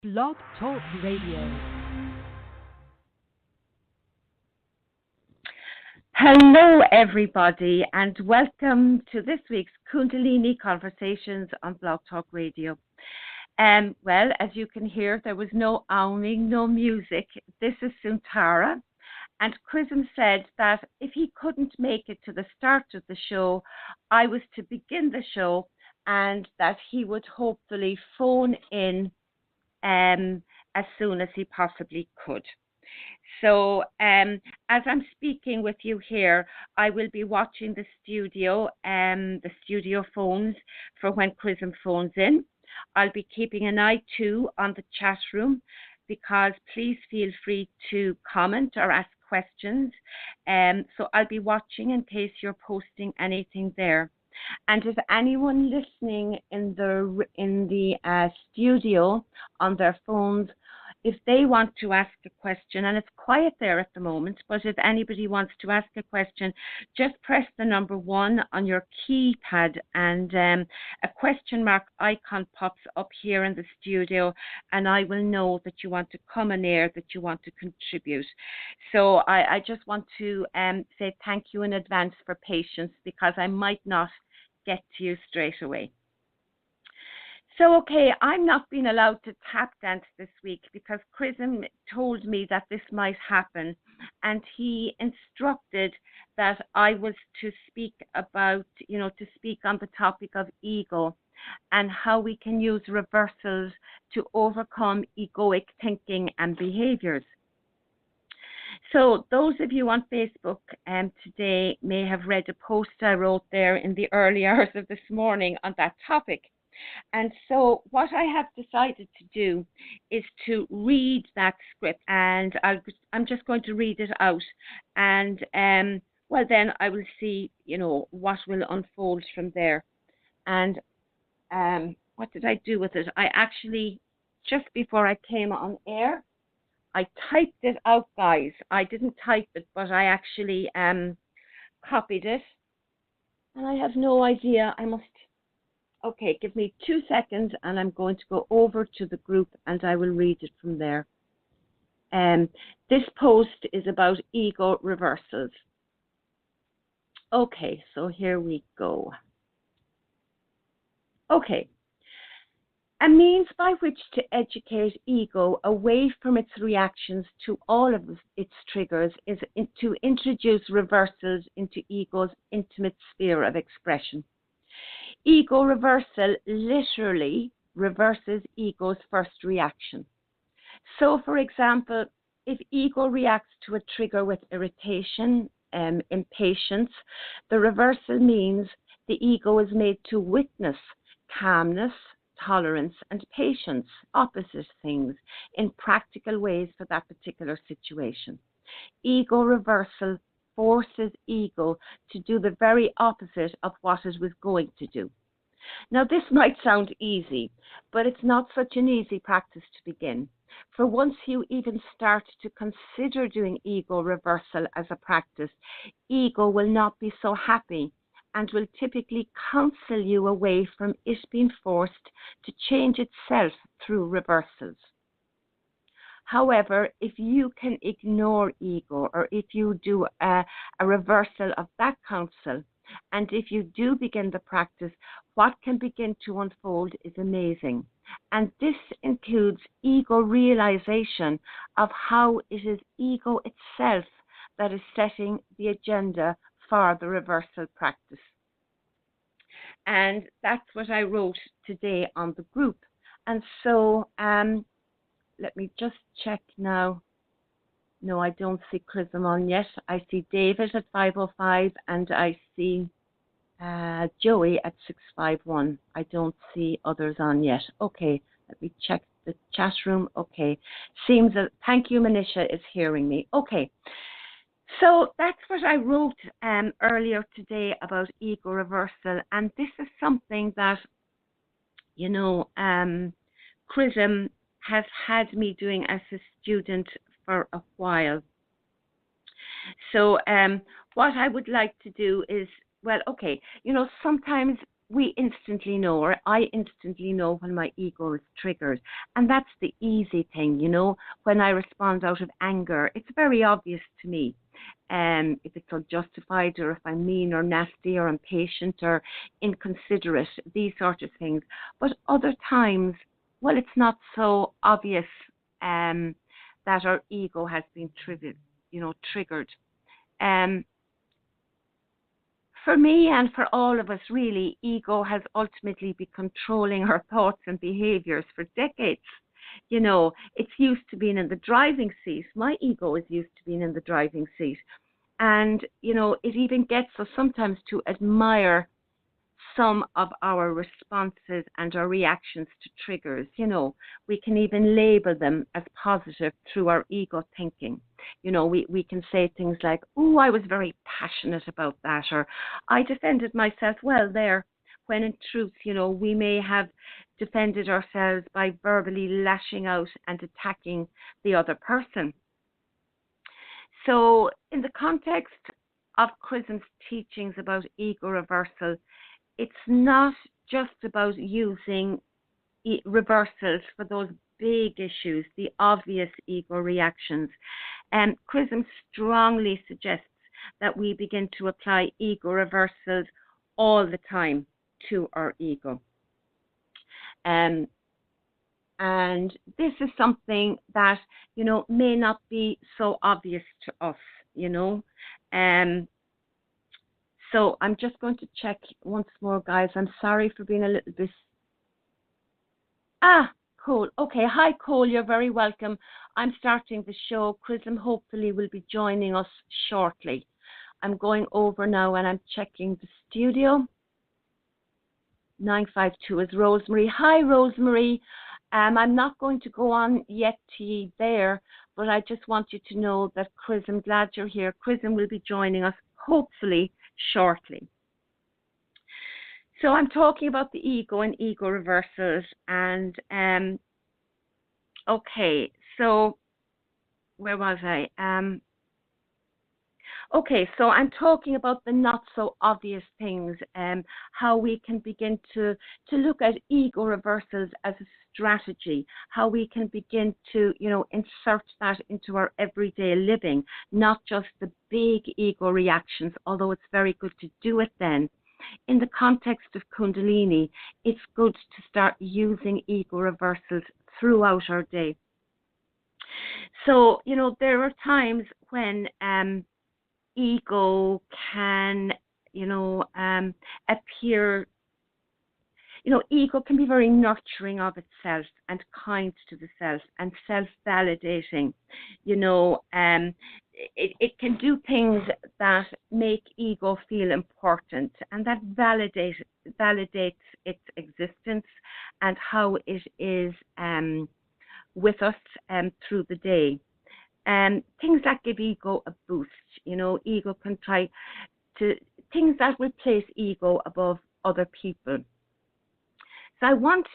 BlogTalk Radio. Hello, everybody, and welcome to this week's Kundalini Conversations on BlogTalk Radio. Well, as you can hear, there was no owning, no music. This is Suntara, and Chrism said that if he couldn't make it to the start of the show, I was to begin the show, and that he would hopefully phone in as soon as he possibly could. So as I'm speaking with you here, I will be watching the studio phones for when Chrism phones in. I'll be keeping an eye too on the chat room, because please feel free to comment or ask questions. So I'll be watching in case you're posting anything there. And if anyone listening in the studio on their phones, if they want to ask a question, and it's quiet there at the moment, but if anybody wants to ask a question, just press the number 1 on your keypad, and a question mark icon pops up here in the studio, and I will know that you want to come on air, that you want to contribute. So I just want to say thank you in advance for patience, because I might not get to you straight away. So, okay, I'm not being allowed to tap dance this week because Chrism told me that this might happen, and he instructed that I was to speak about, to speak on the topic of ego and how we can use reversals to overcome egoic thinking and behaviors. So those of you on Facebook today may have read a post I wrote there in the early hours of this morning on that topic. And so what I have decided to do is to read that script, and I'm just going to read it out, and well, then I will see, what will unfold from there. And what did I do with it? I actually, just before I came on air, I typed it out, guys. I didn't type it, but I actually copied it, and I have no idea. Okay, give me 2 seconds, and I'm going to go over to the group, and I will read it from there. This post is about ego reversals. Okay, so here we go. Okay. A means by which to educate ego away from its reactions to all of its triggers is to introduce reversals into ego's intimate sphere of expression. Ego reversal literally reverses ego's first reaction. So, for example, if ego reacts to a trigger with irritation, impatience, the reversal means the ego is made to witness calmness, tolerance, and patience, opposite things, in practical ways for that particular situation. Ego reversal forces ego to do the very opposite of what it was going to do. Now, this might sound easy, but it's not such an easy practice to begin. For once you even start to consider doing ego reversal as a practice, ego will not be so happy and will typically counsel you away from it being forced to change itself through reversals. However, if you can ignore ego, or if you do a reversal of that counsel, and if you do begin the practice, what can begin to unfold is amazing. And this includes ego realization of how it is ego itself that is setting the agenda for the reversal practice. And that's what I wrote today on the group. And so, let me just check now. No, I don't see Chrism on yet. I see David at 5:05, and I see Joey at 6:51. I don't see others on yet. Okay, let me check the chat room. Okay, seems that, thank you, Manisha is hearing me. Okay, so that's what I wrote earlier today about ego reversal, and this is something that, Chrism has had me doing as a student for a while. So what I would like to do is, well, okay, sometimes we instantly know, or I instantly know when my ego is triggered. And that's the easy thing, you know, when I respond out of anger, it's very obvious to me. If it's unjustified, or if I'm mean or nasty or impatient or inconsiderate, these sort of things. But other times, well, it's not so obvious that our ego has been triggered. Um, for me and for all of us, really, ego has ultimately been controlling our thoughts and behaviors for decades. You know, it's used to being in the driving seat. My ego is used to being in the driving seat. And, you know, it even gets us sometimes to admire some of our responses and our reactions to triggers. You know, we can even label them as positive through our ego thinking. You know, we can say things like, oh, I was very passionate about that, or I defended myself well there, when in truth, you know, we may have defended ourselves by verbally lashing out and attacking the other person. So in the context of Chrism's teachings about ego reversal, it's not just about using reversals for those big issues, the obvious ego reactions. Chrism strongly suggests that we begin to apply ego reversals all the time to our ego. And this is something that, you know, may not be so obvious to us, you know. So I'm just going to check once more, guys. I'm sorry for being a little bit... Cool. Okay. Hi, Cole. You're very welcome. I'm starting the show. Chrism hopefully will be joining us shortly. I'm going over now and I'm checking the studio. 952 is Rosemary. Hi, Rosemary. I'm not going to go on yet to you there, but I just want you to know that Chrism, glad you're here. Chrism will be joining us hopefully shortly. So I'm talking about the ego and ego reversals, and okay, so where was I? Okay, so I'm talking about the not so obvious things, how we can begin to look at ego reversals as a strategy, how we can begin to, you know, insert that into our everyday living, not just the big ego reactions, although it's very good to do it then. In the context of Kundalini, it's good to start using ego reversals throughout our day. So, you know, there are times when ego can, you know, appear, you know, ego can be very nurturing of itself and kind to the self and self-validating. You know, it can do things that make ego feel important, and that validates its existence and how it is with us through the day. Things that give ego a boost, you know, ego can try to, things that will place ego above other people. So I want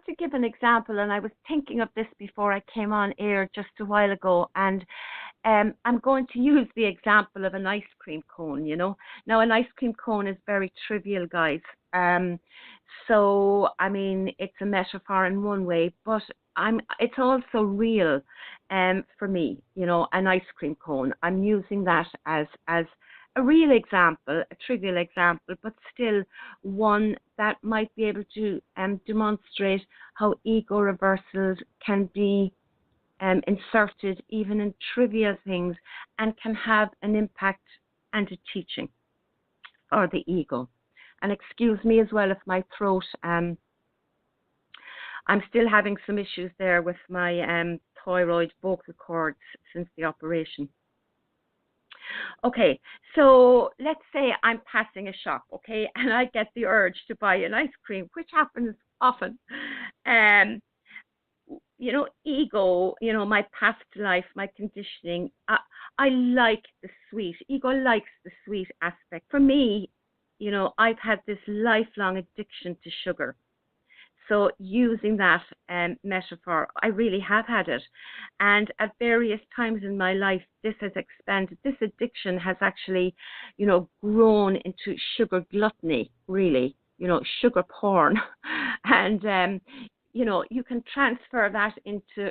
to give an example, and I was thinking of this before I came on air just a while ago, and I'm going to use the example of an ice cream cone, you know. Now, an ice cream cone is very trivial, guys. So, I mean, it's a metaphor in one way, but it's also real for me, you know, an ice cream cone. I'm using that as a real example, a trivial example, but still one that might be able to demonstrate how ego reversals can be inserted even in trivial things and can have an impact and a teaching for the ego. And excuse me as well if my throat, I'm still having some issues there with my thyroid vocal cords since the operation. Okay, so let's say I'm passing a shop, okay, and I get the urge to buy an ice cream, which happens often. You know, ego, you know, my past life, my conditioning, I like the sweet. Ego likes the sweet aspect. For me, you know, I've had this lifelong addiction to sugar. So using that metaphor, I really have had it. And at various times in my life, this has expanded. This addiction has actually, you know, grown into sugar gluttony, really. sugar porn. And, you can transfer that into,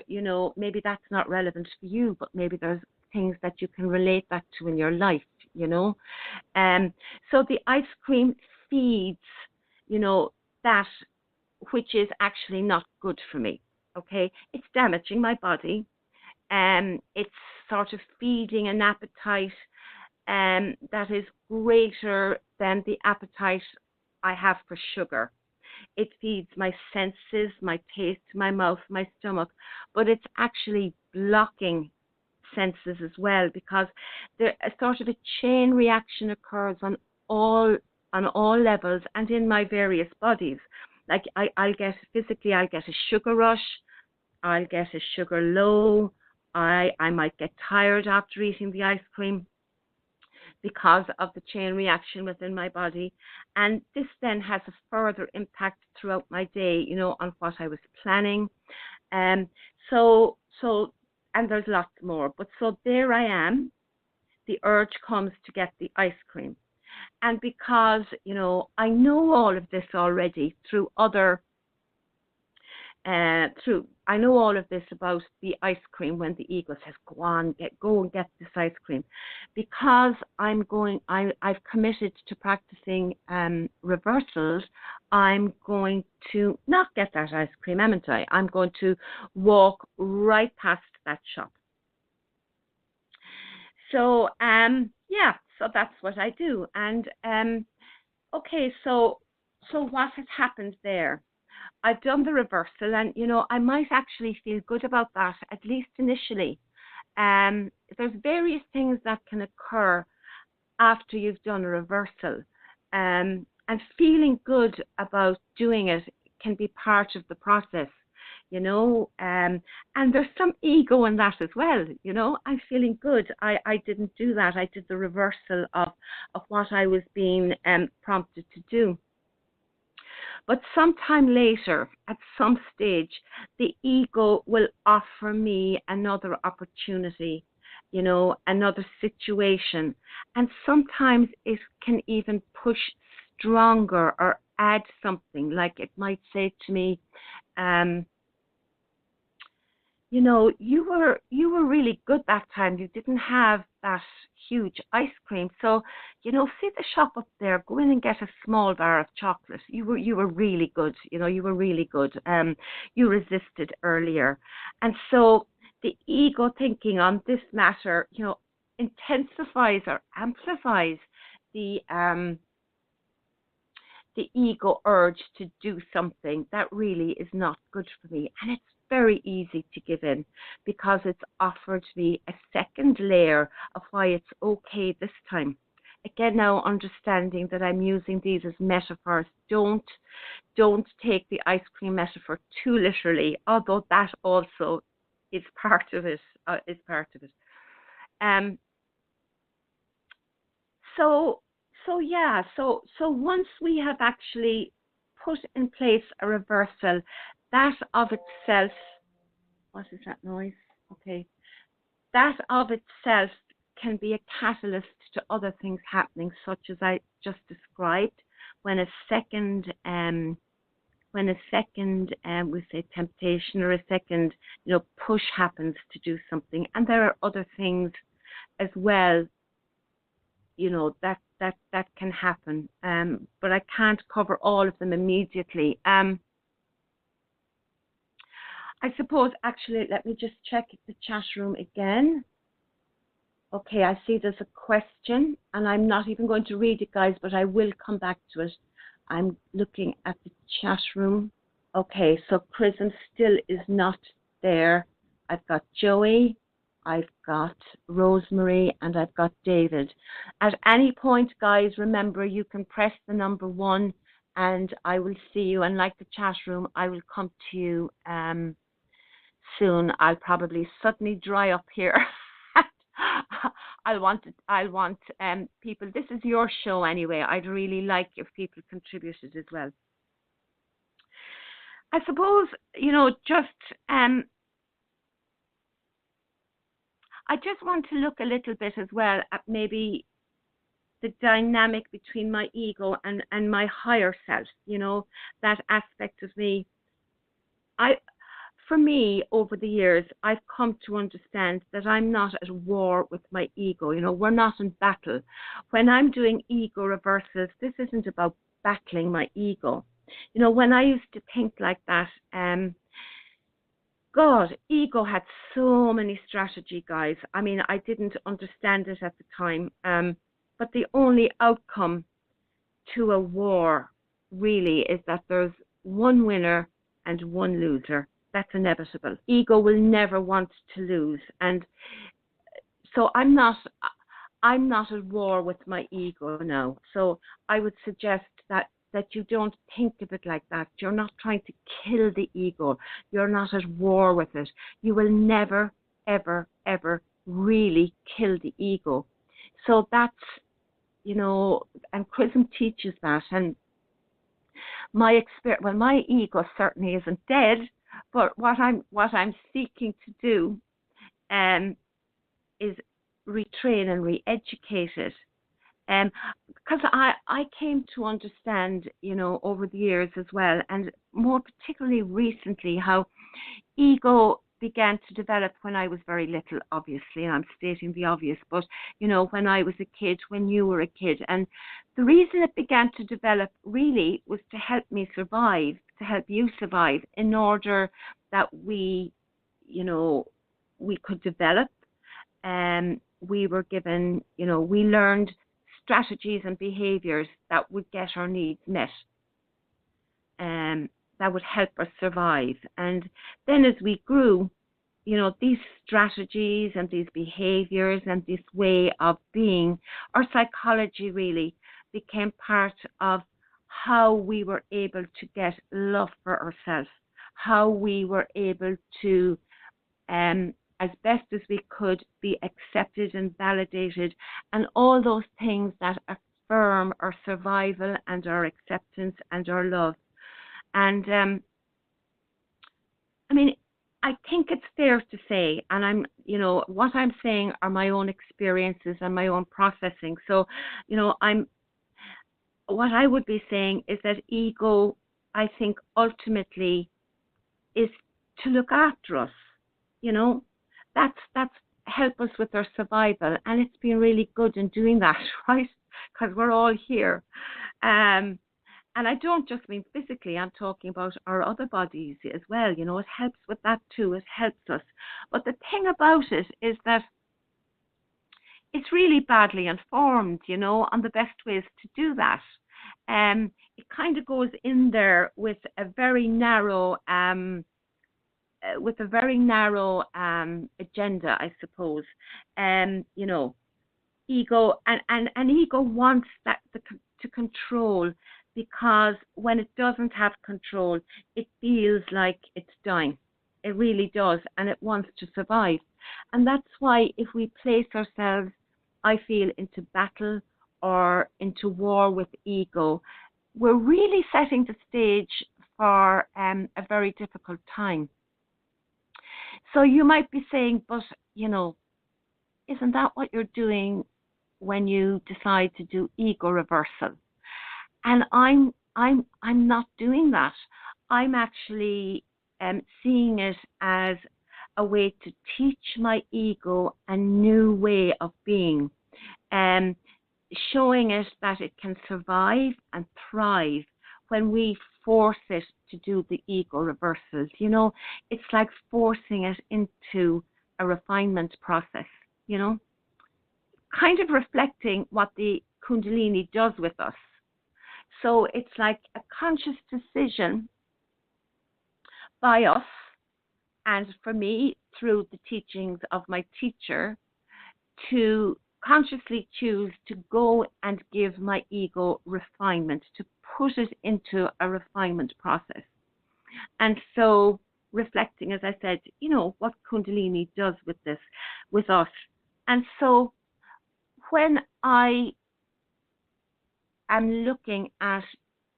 maybe that's not relevant for you, but maybe there's things that you can relate that to in your life, So the ice cream feeds, that which is actually not good for me. Okay, it's damaging my body. It's sort of feeding an appetite that is greater than the appetite I have for sugar. It feeds my senses, my taste, my mouth, my stomach, but it's actually blocking senses as well, because there a sort of a chain reaction occurs on all levels and in my various bodies. Like I'll get a sugar rush, I'll get a sugar low, I might get tired after eating the ice cream because of the chain reaction within my body. And this then has a further impact throughout my day, on what I was planning. So, and there's lots more. But so there I am, the urge comes to get the ice cream. And because, I know all of this already through I know all of this about the ice cream when the ego says, go and get this ice cream. Because I've committed to practicing reversals, I'm going to not get that ice cream, haven't I? I'm going to walk right past that shop. So, so that's what I do. And, okay, so what has happened there? I've done the reversal, and I might actually feel good about that, at least initially. There's various things that can occur after you've done a reversal, and feeling good about doing it can be part of the process, and there's some ego in that as well. I'm feeling good. I didn't do that. I did the reversal of what I was being prompted to do. But sometime later, at some stage, the ego will offer me another opportunity, another situation. And sometimes it can even push stronger or add something. Like it might say to me, you were really good that time. You didn't have that huge ice cream. So, see the shop up there, go in and get a small bar of chocolate. You were really good. You were really good. You resisted earlier. And so the ego thinking on this matter, intensifies or amplifies the ego urge to do something that really is not good for me. And it's very easy to give in because it's offered me a second layer of why it's okay this time. Again, now understanding that I'm using these as metaphors. Don't take the ice cream metaphor too literally, although that also is part of it. So once we have actually put in place a reversal, that of itself, what is that noise? Okay, that of itself can be a catalyst to other things happening, such as I just described. When a second, we say temptation, or a second, push happens to do something, and there are other things as well, that can happen. But I can't cover all of them immediately. I suppose, actually, let me just check the chat room again. Okay, I see there's a question, and I'm not even going to read it, guys, but I will come back to it. I'm looking at the chat room. Okay, so Chrism still is not there. I've got Joey, I've got Rosemary, and I've got David. At any point, guys, remember you can press the number 1 and I will see you. And like the chat room, I will come to you soon. I'll probably suddenly dry up here. I want people. This is your show anyway. I'd really like if people contributed as well. I suppose, I just want to look a little bit as well at maybe the dynamic between my ego and my higher self, that aspect of me. For me, over the years, I've come to understand that I'm not at war with my ego. We're not in battle. When I'm doing ego reversals, this isn't about battling my ego. When I used to think like that, God, ego had so many strategy, guys. I mean, I didn't understand it at the time. But the only outcome to a war really is that there's one winner and one loser. That's inevitable. Ego will never want to lose. And so I'm not at war with my ego now. So I would suggest that you don't think of it like that. You're not trying to kill the ego. You're not at war with it. You will never, ever, ever really kill the ego. So that's, and Chrism teaches that. And my experience, well, my ego certainly isn't dead, but what I'm seeking to do is retrain and re-educate it. Because I came to understand, over the years as well, and more particularly recently, how ego began to develop when I was very little, obviously, and I'm stating the obvious, but, when I was a kid, when you were a kid. And the reason it began to develop really was to help me survive, to help you survive, in order that we could develop. We were given, we learned strategies and behaviors that would get our needs met, that would help us survive. And then as we grew, these strategies and these behaviors and this way of being, our psychology really became part of how we were able to get love for ourselves, how we were able to, as best as we could, be accepted and validated, and all those things that affirm our survival and our acceptance and our love. And I mean, I think it's fair to say, and what I'm saying are my own experiences and my own processing. So, what I would be saying is that ego, I think, ultimately is to look after us. That's help us with our survival, and it's been really good in doing that, right? Because we're all here. And I don't just mean physically, I'm talking about our other bodies as well. It helps with that too. It helps us. But the thing about it is that it's really badly informed, on the best ways to do that. It kind of goes in there with a very narrow agenda, I suppose. Ego and ego wants that to control, because when it doesn't have control, it feels like it's dying. It really does, and it wants to survive. And that's why if we place ourselves, I feel, into battle or into war with ego, we're really setting the stage for a very difficult time. So you might be saying, but, isn't that what you're doing when you decide to do ego reversal? And I'm not doing that. I'm actually seeing it as a way to teach my ego a new way of being, showing it that it can survive and thrive when we force it to do the ego reversals. It's like forcing it into a refinement process, kind of reflecting what the Kundalini does with us. So it's like a conscious decision by us, and for me, through the teachings of my teacher, to consciously choose to go and give my ego refinement, to put it into a refinement process. And so reflecting, as I said, what Kundalini does with this, with us. And so when I am looking at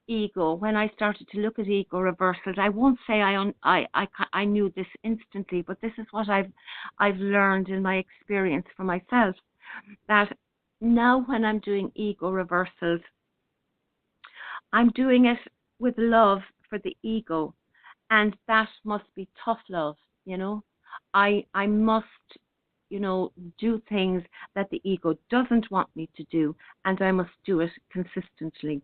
ego, when I started to look at ego reversals, I won't say I knew this instantly, but this is what I've learned in my experience for myself, that now when I'm doing ego reversals, I'm doing it with love for the ego, and that must be tough love, you know. I must, you know, do things that the ego doesn't want me to do, and I must do it consistently.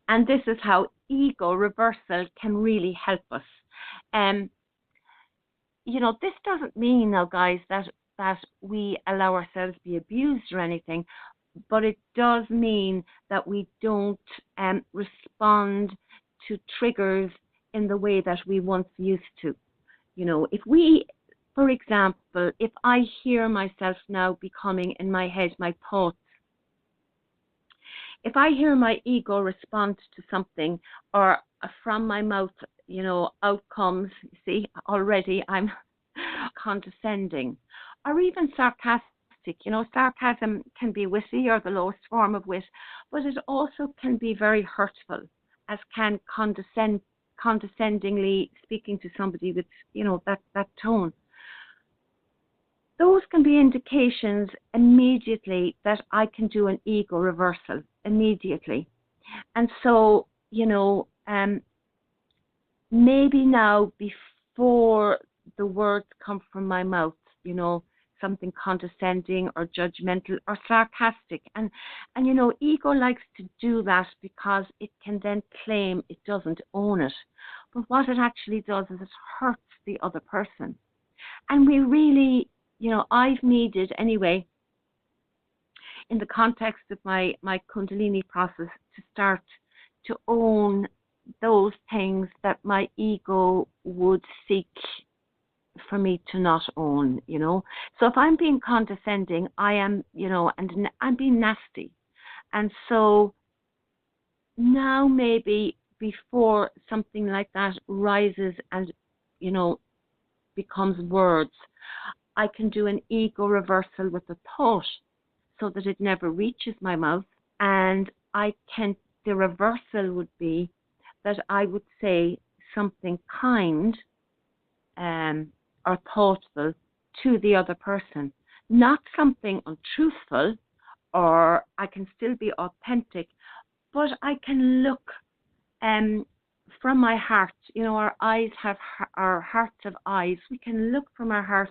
And this is how ego reversal can really help us. Um, you know, this doesn't mean now, guys, that we allow ourselves to be abused or anything, but it does mean that we don't respond to triggers in the way that we once used to. You know, if we, for example, if I hear myself now becoming in my head, my thoughts, if I hear my ego respond to something, or from my mouth, you know, out comes, see, already I'm condescending, or even sarcastic. You know, sarcasm can be witty or the lowest form of wit, but it also can be very hurtful, as can condescendingly speaking to somebody with, you know, that tone. Those can be indications immediately that I can do an ego reversal immediately. And so, you know, maybe now before the words come from my mouth, you know, something condescending or judgmental or sarcastic. And you know, ego likes to do that because it can then claim it doesn't own it. But what it actually does is it hurts the other person. And we really, you know, I've needed anyway, in the context of my Kundalini process, to start to own those things that my ego would seek for me to not own, you know. So if I'm being condescending, I am, you know, and I'm being nasty. And so now maybe before something like that rises and, you know, becomes words, I can do an ego reversal with a thought so that it never reaches my mouth. And the reversal would be that I would say something kind or thoughtful to the other person, not something untruthful, or I can still be authentic, but I can look from my heart. You know, our hearts have eyes. We can look from our heart,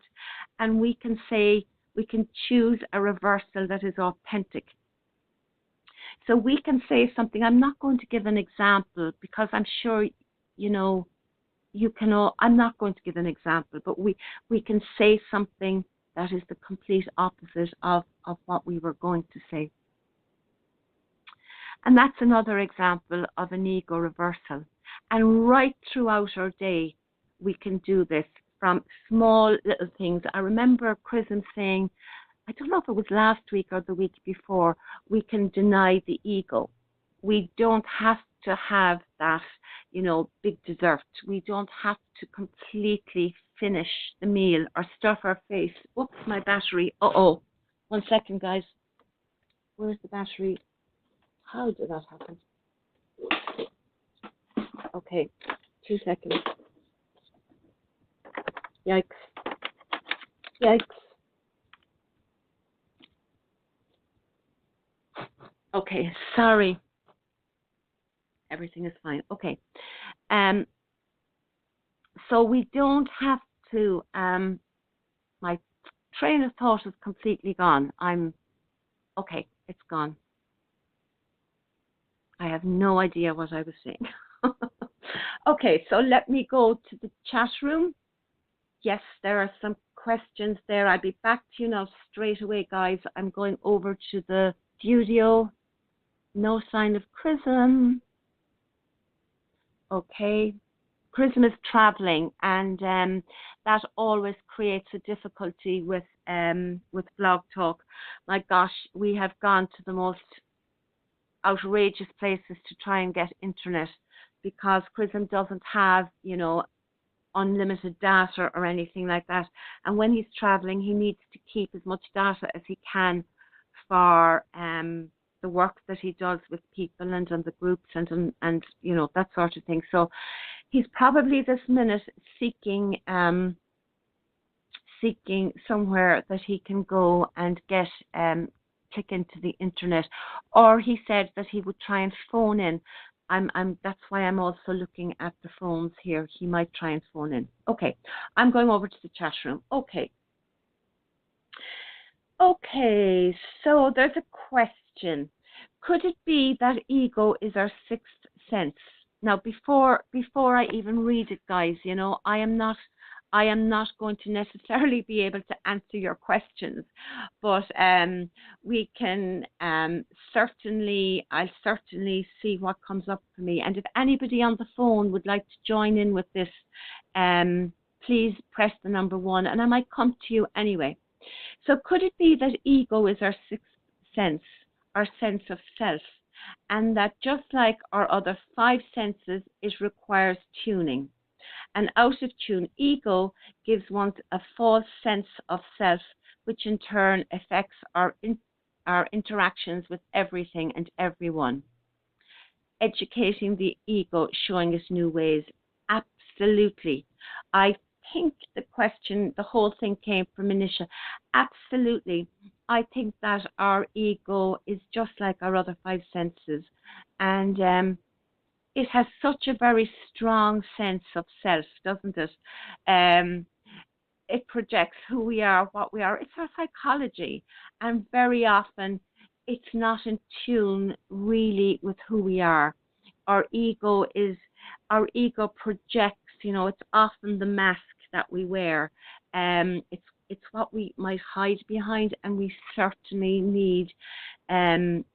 and we can choose a reversal that is authentic. So we can say something. I'm not going to give an example because I'm sure, you know, you can all, I'm not going to give an example, but we can say something that is the complete opposite of what we were going to say. And that's another example of an ego reversal. And right throughout our day, we can do this from small little things. I remember Chrism saying, I don't know if it was last week or the week before, we can deny the ego. We don't have to have that, you know, big dessert. We don't have to completely finish the meal or stuff our face. Oops, my battery. Uh-oh. 1 second, guys. Where's the battery? How did that happen? Okay, 2 seconds. Yikes. Yikes. Okay, sorry. Everything is fine. Okay. So we don't have to, my train of thought is completely gone. Okay, it's gone. I have no idea what I was saying. Okay, so let me go to the chat room. Yes, there are some questions there. I'll be back to you now straight away, guys. I'm going over to the studio. No sign of Chrism. Okay. Chrism is traveling, and that always creates a difficulty with BlogTalk. My gosh, we have gone to the most outrageous places to try and get internet because Chrism doesn't have, you know, unlimited data or anything like that. And when he's traveling, he needs to keep as much data as he can for the work that he does with people and on the groups and you know, that sort of thing. So he's probably this minute seeking somewhere that he can go and get click into the internet. Or he said that he would try and phone in. That's why I'm also looking at the phones here. He might try and phone in. Okay, I'm going over to the chat room. Okay. Okay, so there's a question. Could it be that ego is our sixth sense? Now, before I even read it, guys, you know, I am not going to necessarily be able to answer your questions, but we can I'll certainly see what comes up for me. And if anybody on the phone would like to join in with this, please press the number 1, and I might come to you anyway. So could it be that ego is our sixth sense, our sense of self, and that just like our other 5 senses, it requires tuning? And out of tune ego gives one a false sense of self, which in turn affects our interactions with everything and everyone. Educating the ego, showing us new ways. Absolutely. I think the whole thing came from Manisha. Absolutely. I think that our ego is just like our other 5 senses, and it has such a very strong sense of self, doesn't it? It projects who we are, what we are. It's our psychology, and very often it's not in tune really with who we are. Our ego projects, you know, it's often the mask that we wear. It's what we might hide behind, and we certainly need an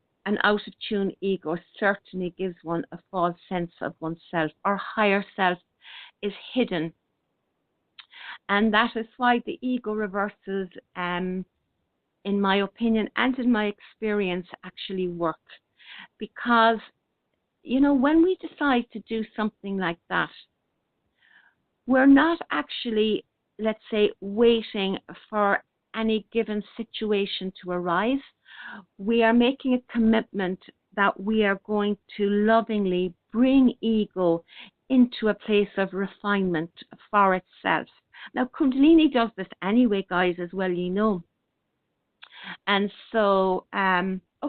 out of tune ego certainly gives one a false sense of oneself. Our higher self is hidden, and that is why the ego reversals, in my opinion and in my experience, actually work. Because, you know, when we decide to do something like that, we're not actually, let's say, waiting for any given situation to arise. We are making a commitment that we are going to lovingly bring ego into a place of refinement for itself. Now, Kundalini does this anyway, guys, as well, you know. And so,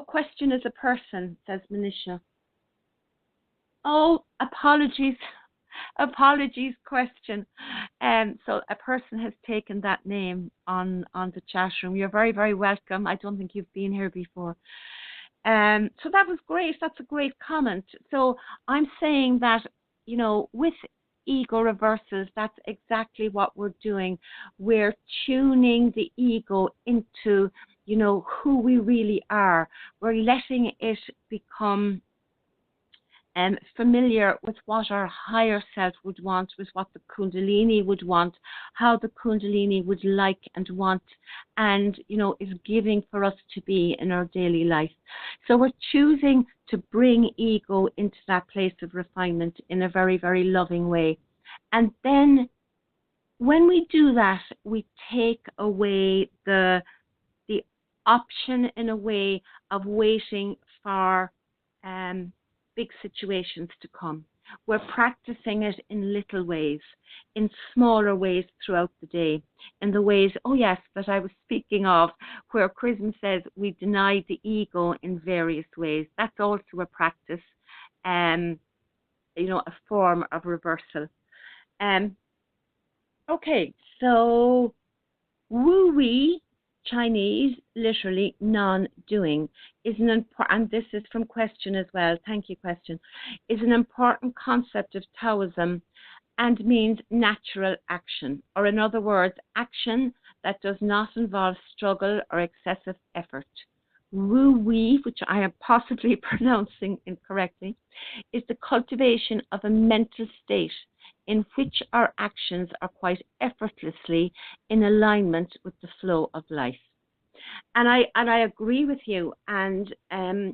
question is a person, says Manisha. Oh, apologies. Apologies, question. So a person has taken that name on the chat room. You're very, very welcome. I don't think you've been here before. So that was great. That's a great comment. So I'm saying that, you know, with ego reversals, that's exactly what we're doing. We're tuning the ego into, you know, who we really are. We're letting it become familiar with what our higher self would want, with what the Kundalini would want, how the Kundalini would like and want, and, you know, is giving for us to be in our daily life. So we're choosing to bring ego into that place of refinement in a very, very loving way. And then when we do that, we take away the option, in a way, of waiting for big situations to come. We're practicing it in little ways, in smaller ways throughout the day, in the ways, oh yes, that I was speaking of, where Chrism says we deny the ego in various ways. That's also a practice, you know, a form of reversal. Okay, so woo-wee, Chinese, literally non-doing, is an important, and this is from question as well, thank you question, is an important concept of Taoism and means natural action, or in other words, action that does not involve struggle or excessive effort. Wu-wei, which I am possibly pronouncing incorrectly, is the cultivation of a mental state in which our actions are quite effortlessly in alignment with the flow of life. And I agree with you, and I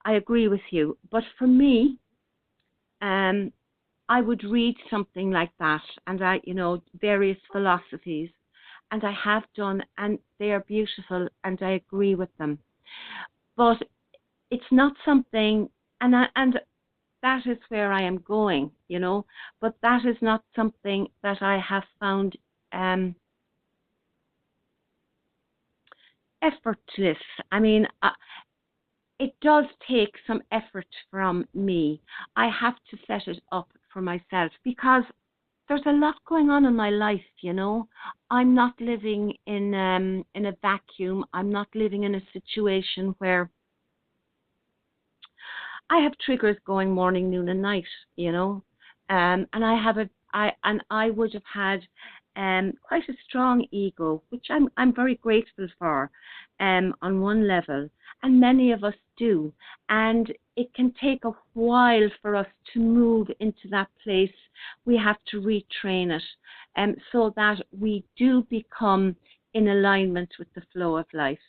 agree with you. But for me, I would read something like that, and various philosophies, and I have done, and they are beautiful, and I agree with them. But it's not something, and that is where I am going, but that is not something that I have found effortless. I mean, it does take some effort from me. I have to set it up for myself because there's a lot going on in my life, you know. I'm not living in a vacuum. I'm not living in a situation where I have triggers going morning, noon, and night, you know. And I would have had quite a strong ego, which I'm very grateful for, on one level, and many of us do. And it can take a while for us to move into that place. We have to retrain it, so that we do become in alignment with the flow of life.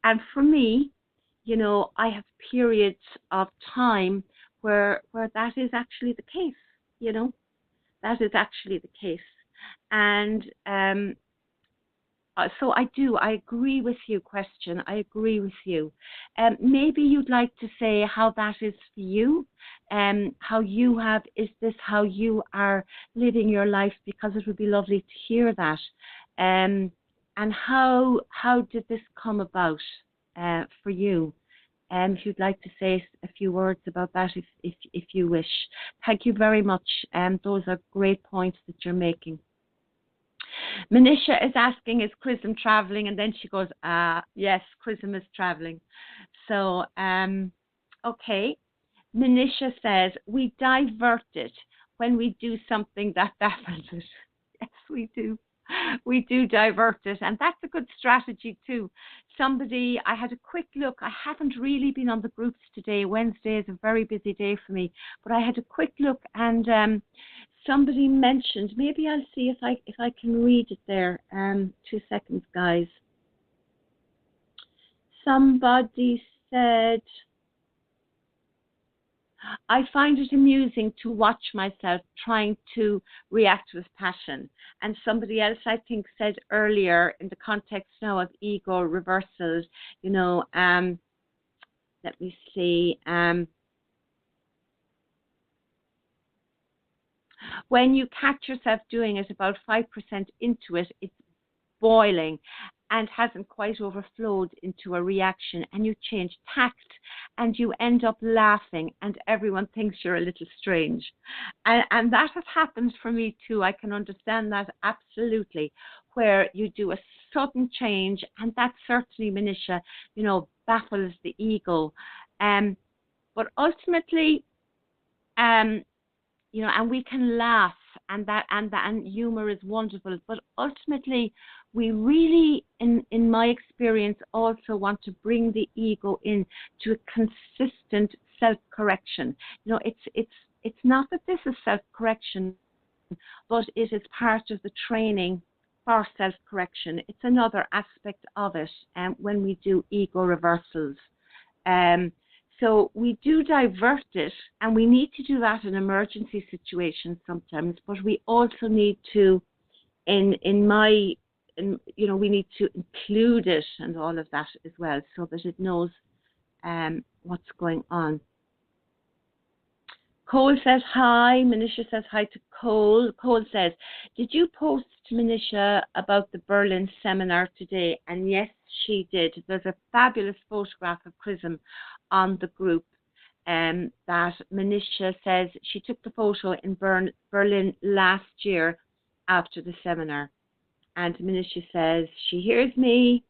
And for me, you know, I have periods of time where that is actually the case, you know, that is actually the case. And so I agree with you, question. I agree with you. Maybe you'd like to say how that is for you, how you have, is this how you are living your life? Because it would be lovely to hear that. And how did this come about for you? If you'd like to say a few words about that, if you wish. Thank you very much. Those are great points that you're making. Manisha is asking, is Chrism traveling? And then she goes, yes, Chrism is traveling. So, okay. Manisha says, we divert it when we do something that baffles it. Yes, we do. We do divert it, and that's a good strategy too. I had a quick look. I haven't really been on the groups today. Wednesday is a very busy day for me, but I had a quick look, and somebody mentioned, maybe I'll see if I can read it there. 2 seconds, guys. Somebody said, I find it amusing to watch myself trying to react with passion. And somebody else, I think, said earlier in the context now of ego reversals, you know, let me see. When you catch yourself doing it about 5% into it, it's boiling and hasn't quite overflowed into a reaction, and you change tact and you end up laughing and everyone thinks you're a little strange. And that has happened for me too. I can understand that absolutely, where you do a sudden change, and that certainly, Manisha, you know, baffles the ego. But ultimately, you know, and we can laugh, and humor is wonderful, but ultimately we really, in my experience, also want to bring the ego in to a consistent self-correction. You know, it's not that this is self-correction, but it is part of the training for self-correction. It's another aspect of it, when we do ego reversals. So we do divert it, and we need to do that in emergency situations sometimes, but we also need to, you know, we need to include it and all of that as well, so that it knows what's going on. Cole says hi. Manisha says hi to Cole. Cole says, did you post to Manisha about the Berlin seminar today? And yes, she did. There's a fabulous photograph of Chrism on the group, that Manisha says she took the photo in Berlin last year after the seminar. And Manisha says she hears me,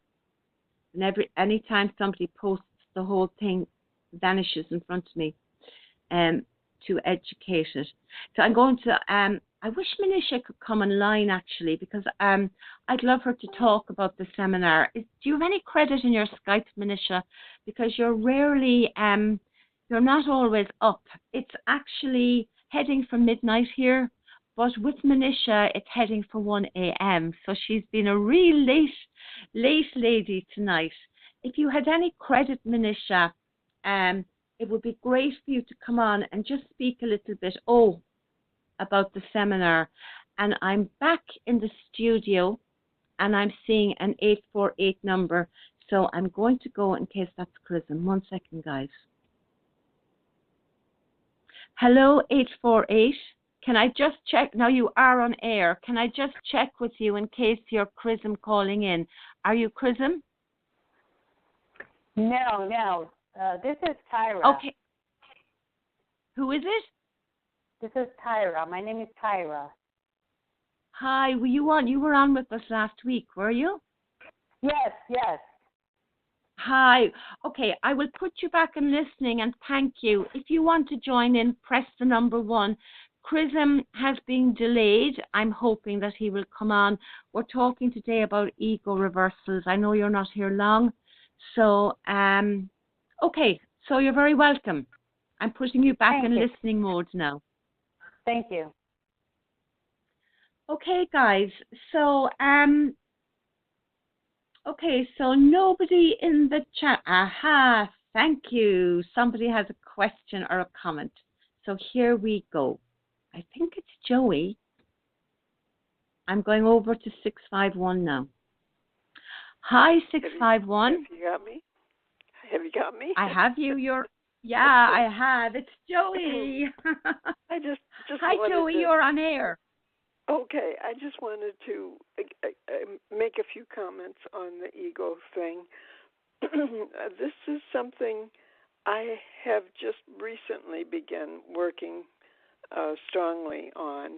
and anytime somebody posts, the whole thing vanishes in front of me. To educate it. So I'm going to, I wish Manisha could come online actually, because I'd love her to talk about the seminar. Do you have any credit in your Skype, Manisha? Because you're rarely, you're not always up. It's actually heading for midnight here, but with Manisha, it's heading for 1 a.m. So she's been a real late lady tonight. If you had any credit, Manisha, it would be great for you to come on and just speak a little bit about the seminar. And I'm back in the studio, and I'm seeing an 848 number. So I'm going to go in case that's Chrism. 1 second, guys. Hello, 848. Can I just check? Now you are on air. Can I just check with you in case you're Chrism calling in? Are you Chrism? No. This is Tyra. Okay. Who is it? This is Tyra. My name is Tyra. Hi, were you on? You were on with us last week, were you? Yes. Hi. Okay, I will put you back in listening and thank you. If you want to join in, press the number 1. Chrism has been delayed. I'm hoping that he will come on. We're talking today about ego reversals. I know you're not here long. So, okay, so you're very welcome. I'm putting you back in listening mode now. Thank you. Okay, guys. So, okay, so nobody in the chat. Aha, thank you. Somebody has a question or a comment. So here we go. I think it's Joey. I'm going over to 651 now. Hi, 651. Have you got me? Have you got me? I have you. I have. It's Joey. I just Hi, Joey. You're on air. Okay, I just wanted to make a few comments on the ego thing. This is something I have just recently begun working strongly on.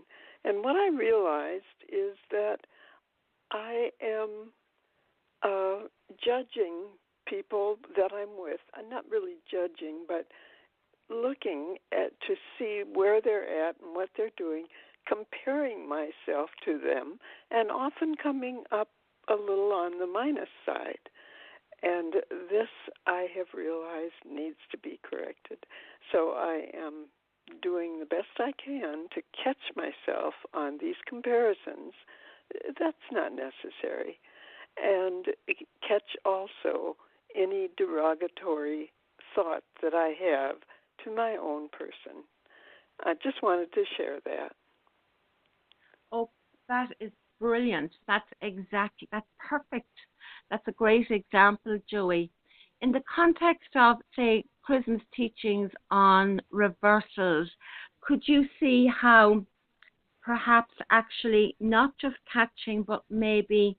And what I realized is that I am judging people that I'm with. I'm not really judging, but looking to see where they're at and what they're doing, comparing myself to them, and often coming up a little on the minus side. And this, I have realized, needs to be corrected. So I am doing the best I can to catch myself on these comparisons. That's not necessary. And catch also any derogatory thought that I have to my own person. I just wanted to share that. Oh, that is brilliant. That's perfect. That's a great example, Joey. In the context of, say, Chrism's teachings on reversals, could you see how perhaps actually not just catching, but maybe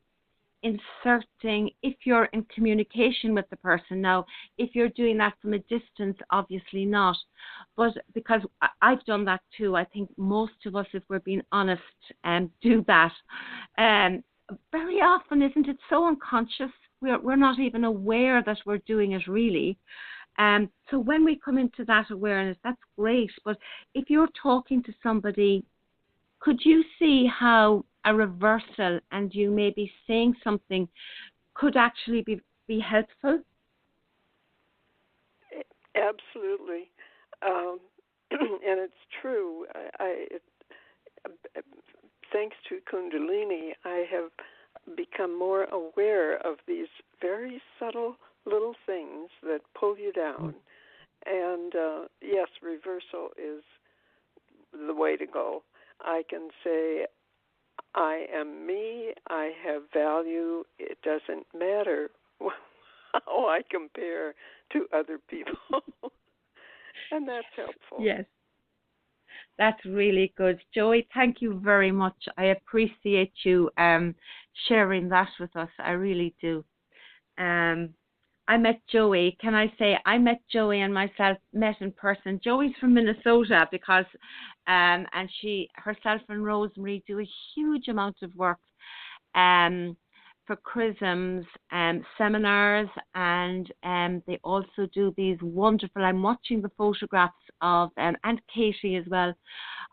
inserting, if you're in communication with the person now, if you're doing that from a distance, obviously not, but because I've done that too. I think most of us, if we're being honest, do that. Very often, isn't it so unconscious? We're not even aware that we're doing it really. So when we come into that awareness, that's great. But if you're talking to somebody, could you see how a reversal and you maybe saying something could actually be helpful? Absolutely. And it's true. Thanks to Kundalini, I have become more aware of these very subtle little things that pull you down. And yes, reversal is the way to go. I can say, I am me, I have value, it doesn't matter how I compare to other people. And that's helpful. Yes, that's really good. Joey, thank you very much. I appreciate you sharing that with us. I really do. I met Joey. Can I say I met Joey and myself met in person. Joey's from Minnesota because and herself and Rosemary do a huge amount of work for Chrism's seminars, and they also do these wonderful, I'm watching the photographs of, and Katie as well,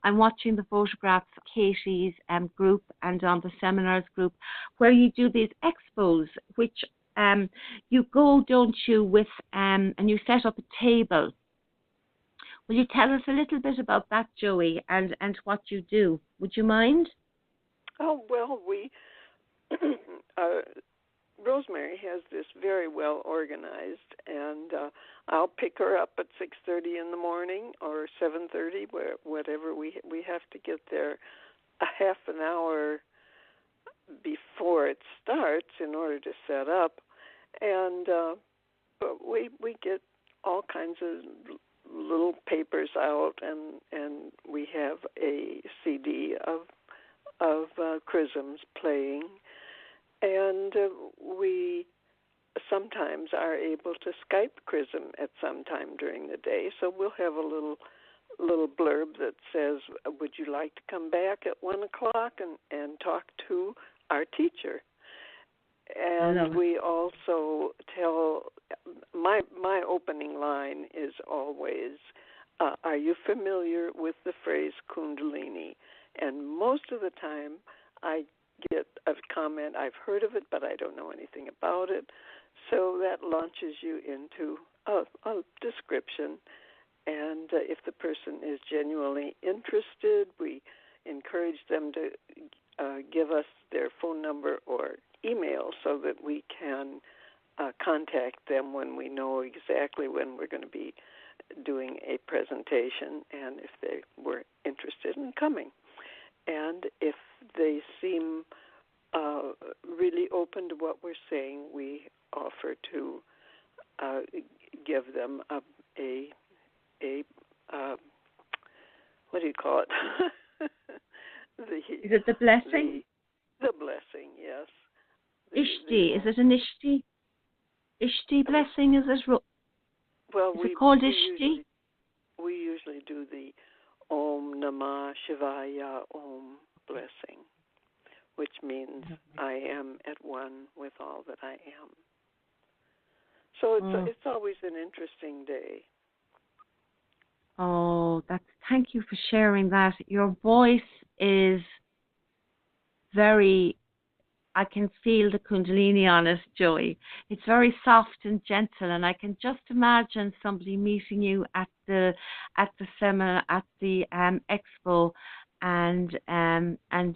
I'm watching the photographs of Katie's group and on the seminars group, where you do these expos, which you go, don't you, with and you set up a table. Will you tell us a little bit about that, Joey, and what you do? Would you mind? Oh, well, we Rosemary has this very well organized, and I'll pick her up at 6:30 in the morning or 7:30, whatever. We have to get there a half an hour before it starts in order to set up, and we get all kinds of little papers out, and we have a CD of Chrism's playing. And we sometimes are able to Skype Chrism at some time during the day. So we'll have a little blurb that says, would you like to come back at 1 o'clock and talk to our teacher? And we also tell, my opening line is always, are you familiar with the phrase Kundalini? And most of the time I get a comment, I've heard of it, but I don't know anything about it. So that launches you into a description. And if the person is genuinely interested, we encourage them to give us their phone number or email so that we can contact them when we know exactly when we're going to be doing a presentation and if they were interested in coming. And if they seem really open to what we're saying, we offer to give them a what do you call it? Is it the blessing? The blessing, yes. Ishti. Is it an Ishti? Ishti blessing, is it? Well, is it called Ishti? We usually do the Om Namah Shivaya Om blessing, which means I am at one with all that I am. So it's always an interesting day. Oh, thank you for sharing that. Your voice is very, I can feel the Kundalini on it, Joey. It's very soft and gentle, and I can just imagine somebody meeting you at the seminar, at the expo, and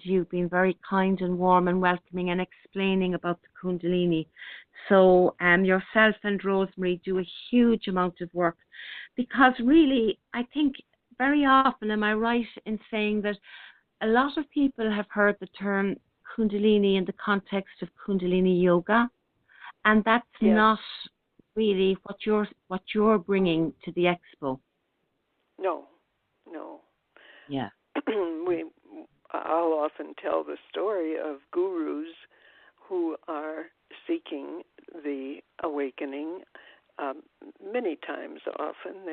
you being very kind and warm and welcoming and explaining about the Kundalini. So yourself and Rosemary do a huge amount of work, because really, I think very often, am I right in saying that a lot of people have heard the term Kundalini in the context of Kundalini yoga, and that's not really what you're bringing to the expo. No. Yeah. I'll often tell the story of gurus who are seeking the awakening. Many times, often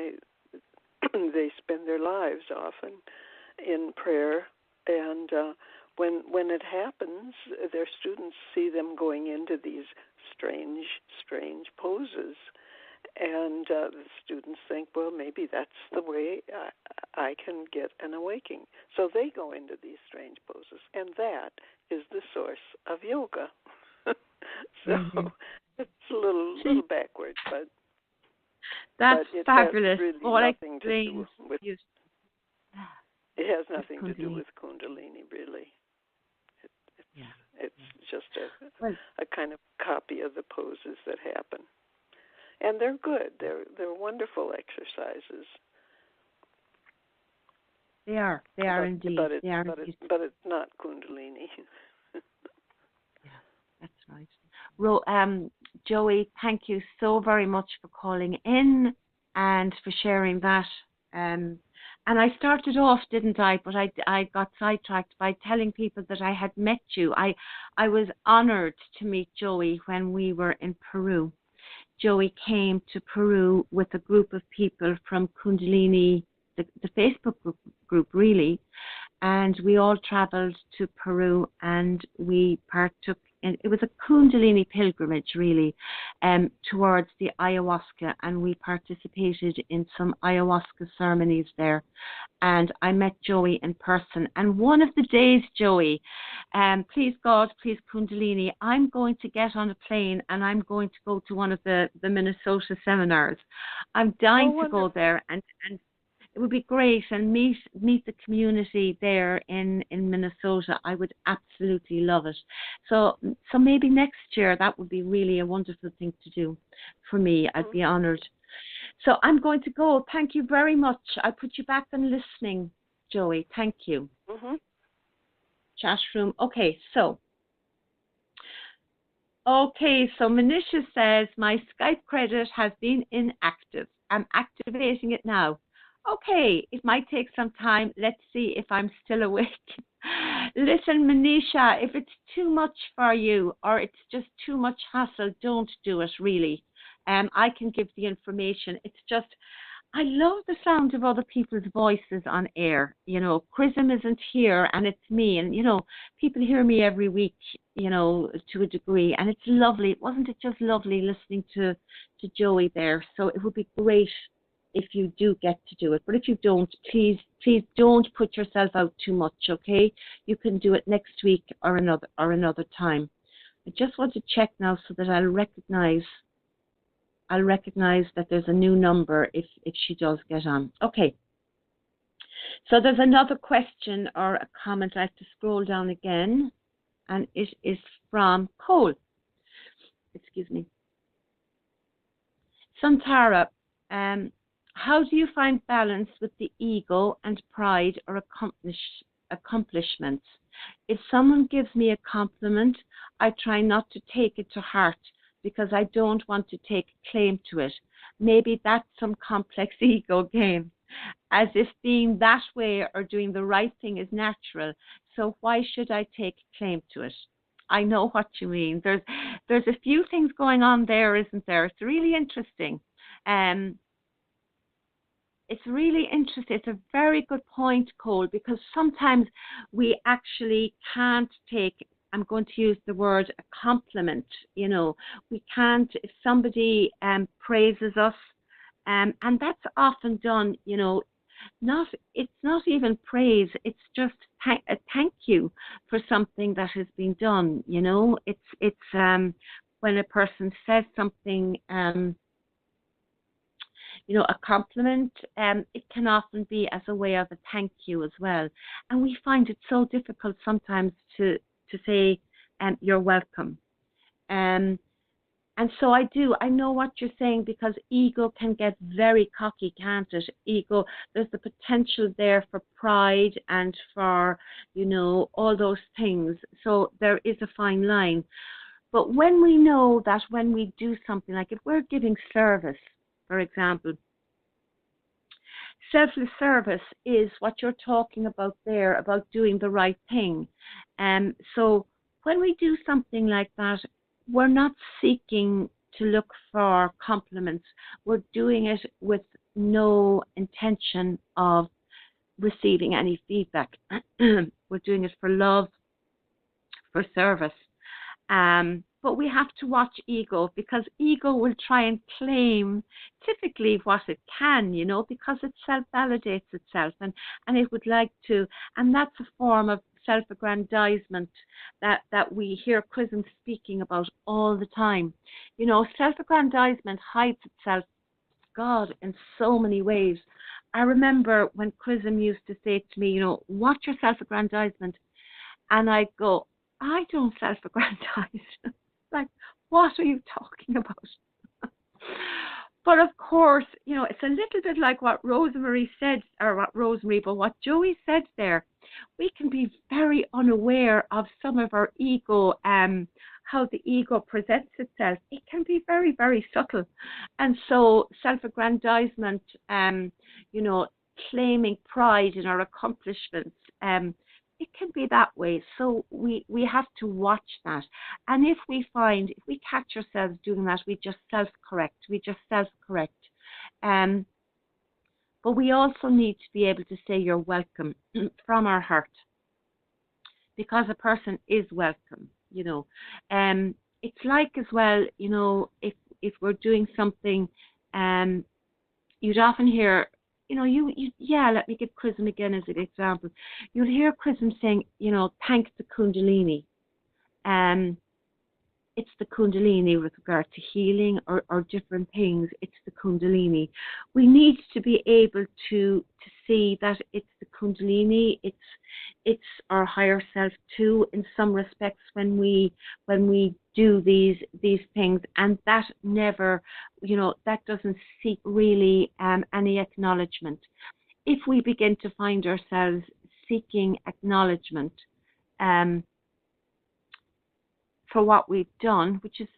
they spend their lives often in prayer, and when it happens, their students see them going into these strange poses, and the students think, well, maybe that's the way I can get an awakening. So they go into these strange poses, and that is the source of yoga. So it's a little backwards, but that's it fabulous. has really nothing to do with. It has nothing to do with Kundalini, really. It's just a kind of copy of the poses that happen, and they're good. They're wonderful exercises. They are indeed. But it's not Kundalini. Yeah, that's right. Joey, thank you so very much for calling in and for sharing that. And I started off, didn't I? But I got sidetracked by telling people that I had met you. I was honored to meet Joey when we were in Peru. Joey came to Peru with a group of people from Kundalini, the Facebook group really, and we all traveled to Peru and we partook in, it was a Kundalini pilgrimage really, towards the ayahuasca, and we participated in some ayahuasca ceremonies there, and I met Joey in person. And one of the days, Joey, please God, please Kundalini, I'm going to get on a plane and I'm going to go to one of the Minnesota seminars. I'm dying to go there and it would be great and meet the community there in Minnesota. I would absolutely love it. So maybe next year that would be really a wonderful thing to do for me. I'd be honored. So I'm going to go. Thank you very much. I put you back on listening, Joey. Thank you. Chat room. Okay, so Manisha says, my Skype credit has been inactive. I'm activating it now. Okay, it might take some time. Let's see if I'm still awake. Listen, Manisha, if it's too much for you or it's just too much hassle, don't do it really. I can give the information. It's just, I love the sound of other people's voices on air. You know, Chrism isn't here and it's me. And, you know, people hear me every week, you know, to a degree. And it's lovely. Wasn't it just lovely listening to Joey there? So it would be great if you do get to do it. But if you don't, please don't put yourself out too much, okay? You can do it next week or another time. I just want to check now so that I'll recognize that there's a new number if she does get on. Okay. So there's another question or a comment. I have to scroll down again, and it is from Cole. Excuse me. Santara, how do you find balance with the ego and pride or accomplishments? If someone gives me a compliment, I try not to take it to heart because I don't want to take claim to it. Maybe that's some complex ego game, as if being that way or doing the right thing is natural. So why should I take claim to it? I know what you mean. There's a few things going on there, isn't there? It's really interesting. It's really interesting. It's a very good point, Cole, because sometimes we actually can't take, I'm going to use the word a compliment, you know, we can't, if somebody praises us, and that's often done, you know, it's not even praise, it's just a thank you for something that has been done, you know, it's when a person says something, you know, a compliment, it can often be as a way of a thank you as well. And we find it so difficult sometimes to say, you're welcome. And so I know what you're saying, because ego can get very cocky, can't it? Ego, there's the potential there for pride and for, you know, all those things. So there is a fine line. But when we know that when we do something, like if we're giving service, for example, selfless service is what you're talking about there, about doing the right thing. So when we do something like that, we're not seeking to look for compliments. We're doing it with no intention of receiving any feedback. We're doing it for love, for service. But we have to watch ego, because ego will try and claim typically what it can, you know, because it self-validates itself, and it would like to, and that's a form of self-aggrandizement that we hear Chrism speaking about all the time. You know, self-aggrandizement hides itself, God, in so many ways. I remember when Chrism used to say to me, you know, watch your self-aggrandizement, and I'd go, I don't self-aggrandize. Like, what are you talking about? But of course, you know, it's a little bit like what Rosemary said, or what Joey said there. We can be very unaware of some of our ego, how the ego presents itself. It can be very, very subtle. And so self-aggrandizement, you know, claiming pride in our accomplishments, it can be that way. So we have to watch that. And if we catch ourselves doing that, we just self-correct. But we also need to be able to say you're welcome from our heart, because a person is welcome, you know. It's like as well, you know, if we're doing something, you'd often hear, you know, let me give Chrism again as an example. You'll hear Chrism saying, you know, thank the Kundalini. It's the Kundalini with regard to healing or different things. It's the Kundalini. We need to be able to see that it's the Kundalini. It's our higher self too, in some respects, when we do these things, and that never, you know, that doesn't seek really any acknowledgement. If we begin to find ourselves seeking acknowledgement for what we've done, which is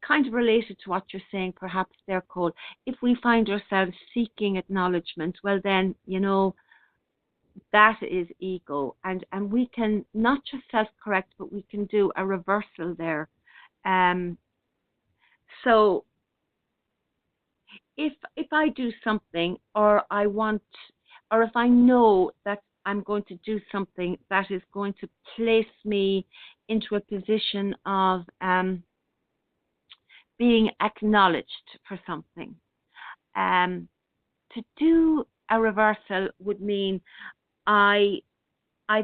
kind of related to what you're saying, perhaps there, Cole. If we find ourselves seeking acknowledgement, well then, that is ego, and we can not just self-correct, but we can do a reversal there. So if I do something, or if I know that I'm going to do something that is going to place me into a position of being acknowledged for something, to do a reversal would mean I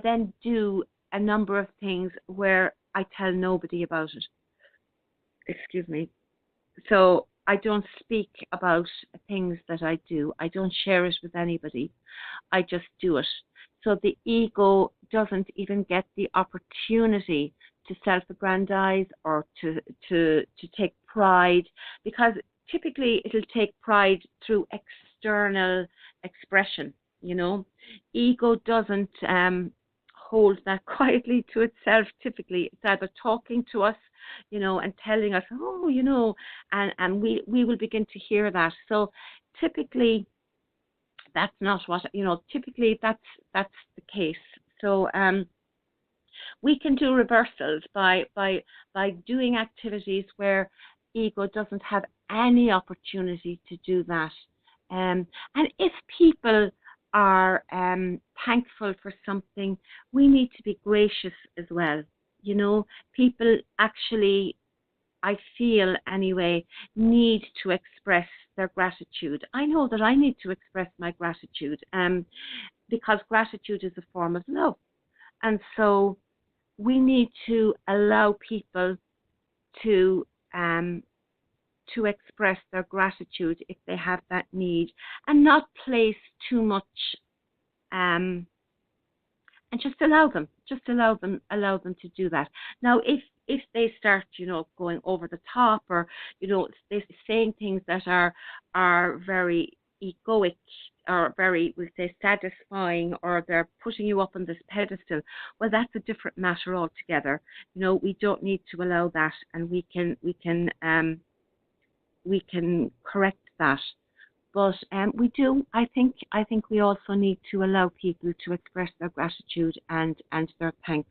then do a number of things where I tell nobody about it. Excuse me. So I don't speak about things that I do. I don't share it with anybody. I just do it. So the ego doesn't even get the opportunity to self-aggrandize or to take pride, because typically it'll take pride through external expression. Ego doesn't hold that quietly to itself. Typically, it's either talking to us, and telling us, and we will begin to hear that. So typically, that's not what, typically that's the case. So we can do reversals by doing activities where ego doesn't have any opportunity to do that. And if people are thankful for something, we need to be gracious as well. People actually, I feel anyway, need to express their gratitude. I know that I need to express my gratitude because gratitude is a form of love. And so we need to allow people to express their gratitude if they have that need, and not place too much, and just allow them to do that. Now, if they start, going over the top, or they're saying things that are very egoic, or very, we say, satisfying, or they're putting you up on this pedestal, well, that's a different matter altogether. We don't need to allow that, and we can correct that. But we do. I think we also need to allow people to express their gratitude and their thanks.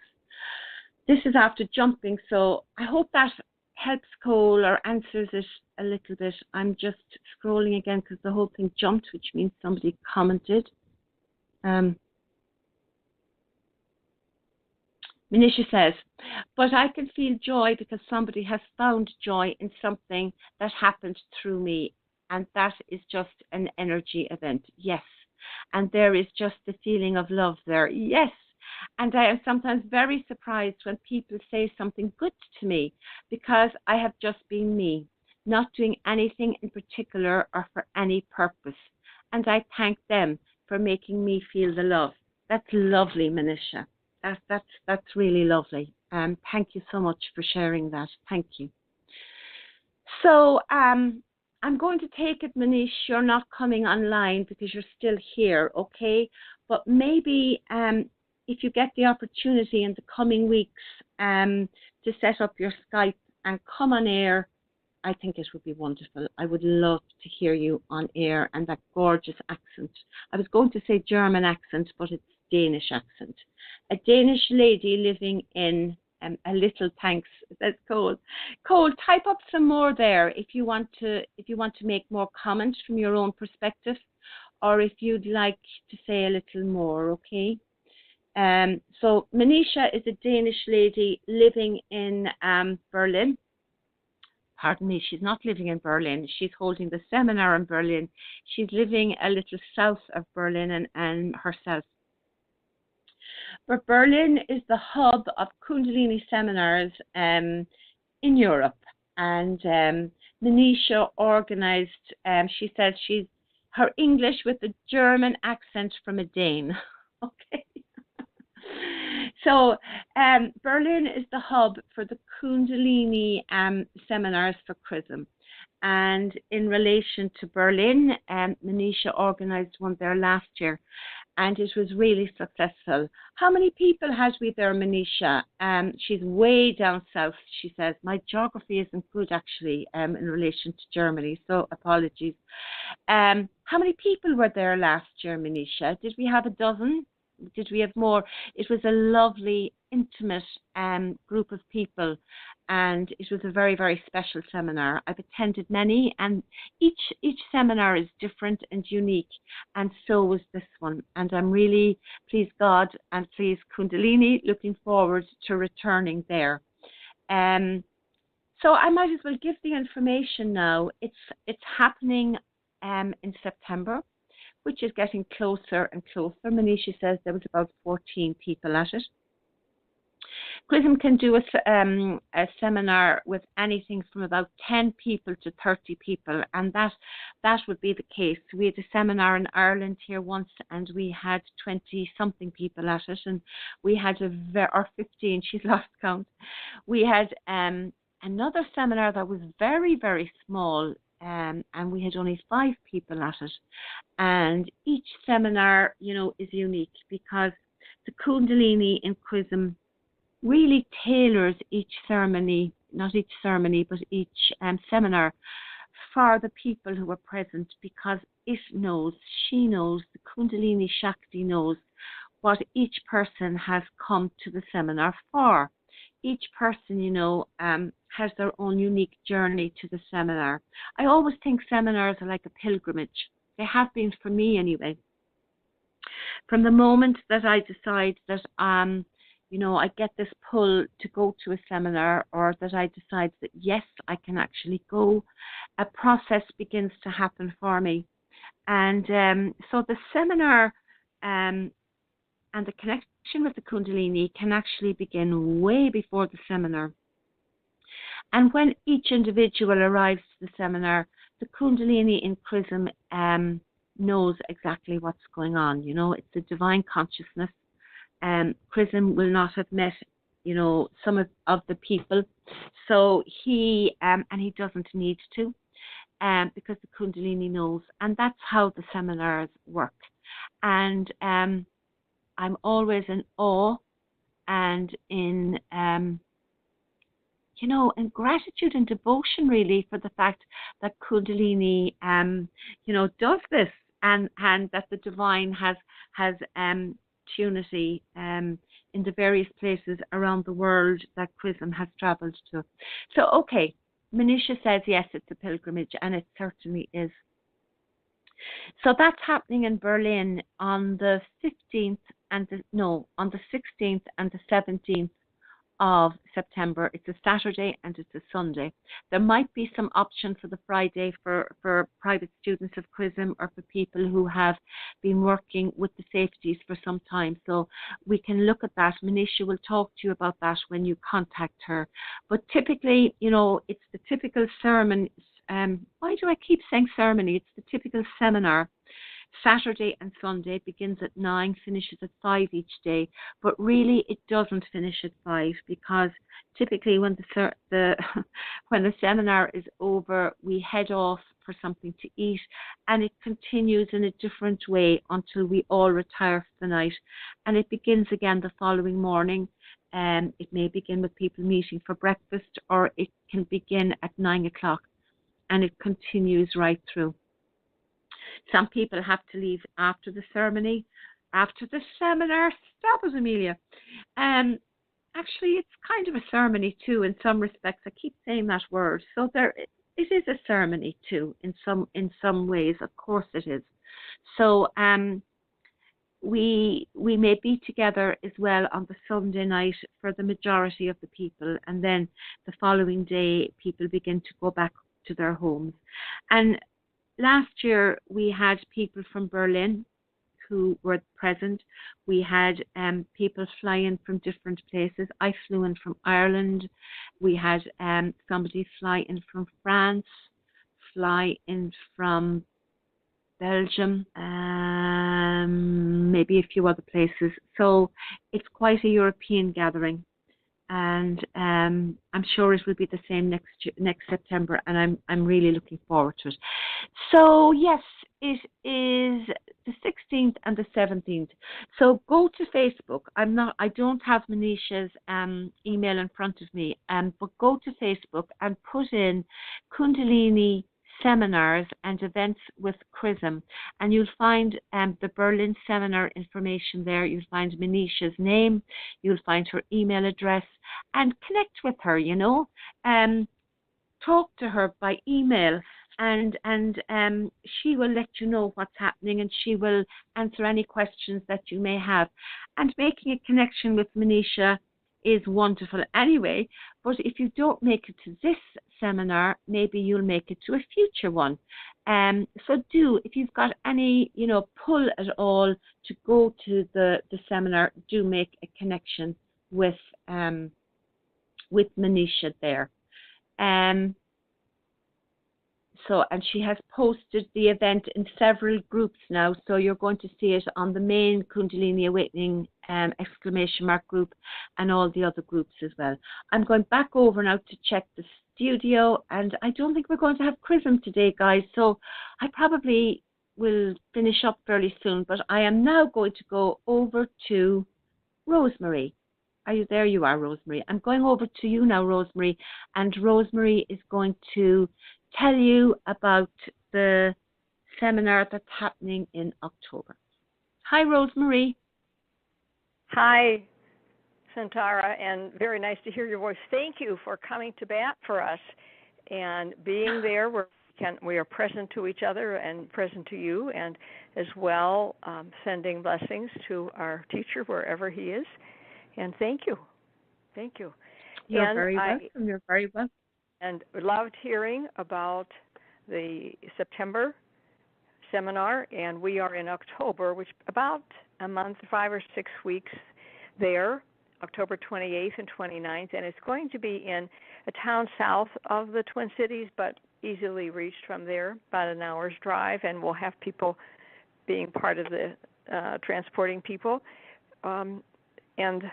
This is after jumping, so I hope that helps, Cole, or answers it a little bit. I'm just scrolling again because the whole thing jumped, which means somebody commented. Manisha says, but I can feel joy because somebody has found joy in something that happened through me, and that is just an energy event. Yes. And there is just the feeling of love there. Yes. And I am sometimes very surprised when people say something good to me, because I have just been me, not doing anything in particular or for any purpose. And I thank them for making me feel the love. That's lovely, Manisha. That's really lovely. Thank you so much for sharing that. Thank you. So I'm going to take it, Manish, you're not coming online because you're still here, okay? But maybe if you get the opportunity in the coming weeks to set up your Skype and come on air, I think it would be wonderful. I would love to hear you on air, and that gorgeous accent. I was going to say German accent, but it's Danish accent. A Danish lady living in a little, thanks, says Cole. Cole, type up some more there if you want to make more comments from your own perspective, or if you'd like to say a little more, okay? So Manisha is a Danish lady living in Berlin. Pardon me, she's not living in Berlin. She's holding the seminar in Berlin. She's living a little south of Berlin and herself. But Berlin is the hub of Kundalini seminars in Europe. And Manisha organized, she said her English with a German accent from a Dane. Okay. So Berlin is the hub for the Kundalini seminars for Chrism. And in relation to Berlin, Manisha organized one there last year. and it was really successful. How many people had we there, Manisha? She's way down south. She says, my geography isn't good actually in relation to Germany, so apologies. How many people were there last year, Manisha? Did we have a dozen? Did we have more? It was a lovely, intimate group of people, and it was a very, very special seminar. I've attended many, and each seminar is different and unique, and so was this one. And I'm really, please God and please Kundalini, looking forward to returning there. So I might as well give the information now. It's happening in September, which is getting closer and closer. Manisha says there was about 14 people at it. Chrism can do a seminar with anything from about 10 people to 30 people, and that would be the case. We had a seminar in Ireland here once, and we had 20-something people at it, and we had or 15, she's lost count. We had another seminar that was very, very small, and we had only 5 people at it. And each seminar, is unique because the Kundalini in Chrism really tailors each ceremony, not each ceremony, but each seminar for the people who are present, because she knows, the Kundalini Shakti knows what each person has come to the seminar for. Each person, has their own unique journey to the seminar. I always think seminars are like a pilgrimage. They have been for me anyway. From the moment that I decide that I get this pull to go to a seminar, or that I decide that yes, I can actually go, a process begins to happen for me. And so the seminar and the connection with the Kundalini can actually begin way before the seminar. And when each individual arrives to the seminar, the Kundalini in Chrism knows exactly what's going on. It's a divine consciousness. Chrism will not have met, some of the people, so he doesn't need to, because the Kundalini knows, and that's how the seminars work. And I'm always in awe and in in gratitude and devotion, really, for the fact that Kundalini does this, and that the divine has unity in the various places around the world that Chrism has travelled to. So, okay, Manisha says yes, it's a pilgrimage, and it certainly is. So that's happening in Berlin on the 16th and the 16th and the 17th of September. It's a Saturday and it's a Sunday. There might be some option for the Friday for private students of Chrism, or for people who have been working with the safeties for some time. So we can look at that. Manisha will talk to you about that when you contact her. But typically, it's the typical ceremony. Why do I keep saying ceremony? It's the typical seminar. Saturday and Sunday begins at 9, finishes at 5 each day, but really it doesn't finish at 5, because typically when when the seminar is over, we head off for something to eat, and it continues in a different way until we all retire for the night, and it begins again the following morning. It may begin with people meeting for breakfast, or it can begin at 9 o'clock, and it continues right through. Some people have to leave after the ceremony, after the seminar. Stop it, Amelia. Actually, it's kind of a ceremony too in some respects. I keep saying that word. So it is a ceremony too in some ways. Of course it is. So we may be together as well on the Sunday night for the majority of the people, and then the following day people begin to go back to their homes. And last year, we had people from Berlin who were present. We had people fly in from different places. I flew in from Ireland. We had somebody fly in from France, fly in from Belgium, maybe a few other places. So it's quite a European gathering. and I'm sure it will be the same next September, and I'm really looking forward to it. So yes, it is the 16th and the 17th. So go to Facebook. I don't have Manisha's email in front of me, but go to Facebook and put in Kundalini seminars and events with Chrism, and you'll find the Berlin seminar information there. You'll find Manisha's name, you'll find her email address, and connect with her, talk to her by email, and she will let you know what's happening, and she will answer any questions that you may have. And making a connection with Manisha is wonderful anyway, but if you don't make it to this seminar, maybe you'll make it to a future one. So if you've got any, pull at all to go to the seminar, do make a connection with Manisha there. And she has posted the event in several groups now, so you're going to see it on the main Kundalini Awakening !group and all the other groups as well. I'm going back over now to check the studio, and I don't think we're going to have Chrism today, guys, so I probably will finish up fairly soon, but I am now going to go over to Rosemary. Are you there? You are, Rosemary. I'm going over to you now, Rosemary, and Rosemary is going to tell you about the seminar that's happening in October. Hi, Rosemary. Hi, Santara, and very nice to hear your voice. Thank you for coming to bat for us and being there where we are present to each other and present to you, and as well sending blessings to our teacher wherever he is. And thank you. Thank you. You're very welcome. You're very welcome. And loved hearing about the September seminar, and we are in October, which about a month, 5 or 6 weeks there, October 28th and 29th, and it's going to be in a town south of the Twin Cities, but easily reached from there, about an hour's drive, and we'll have people being part of the transporting people. And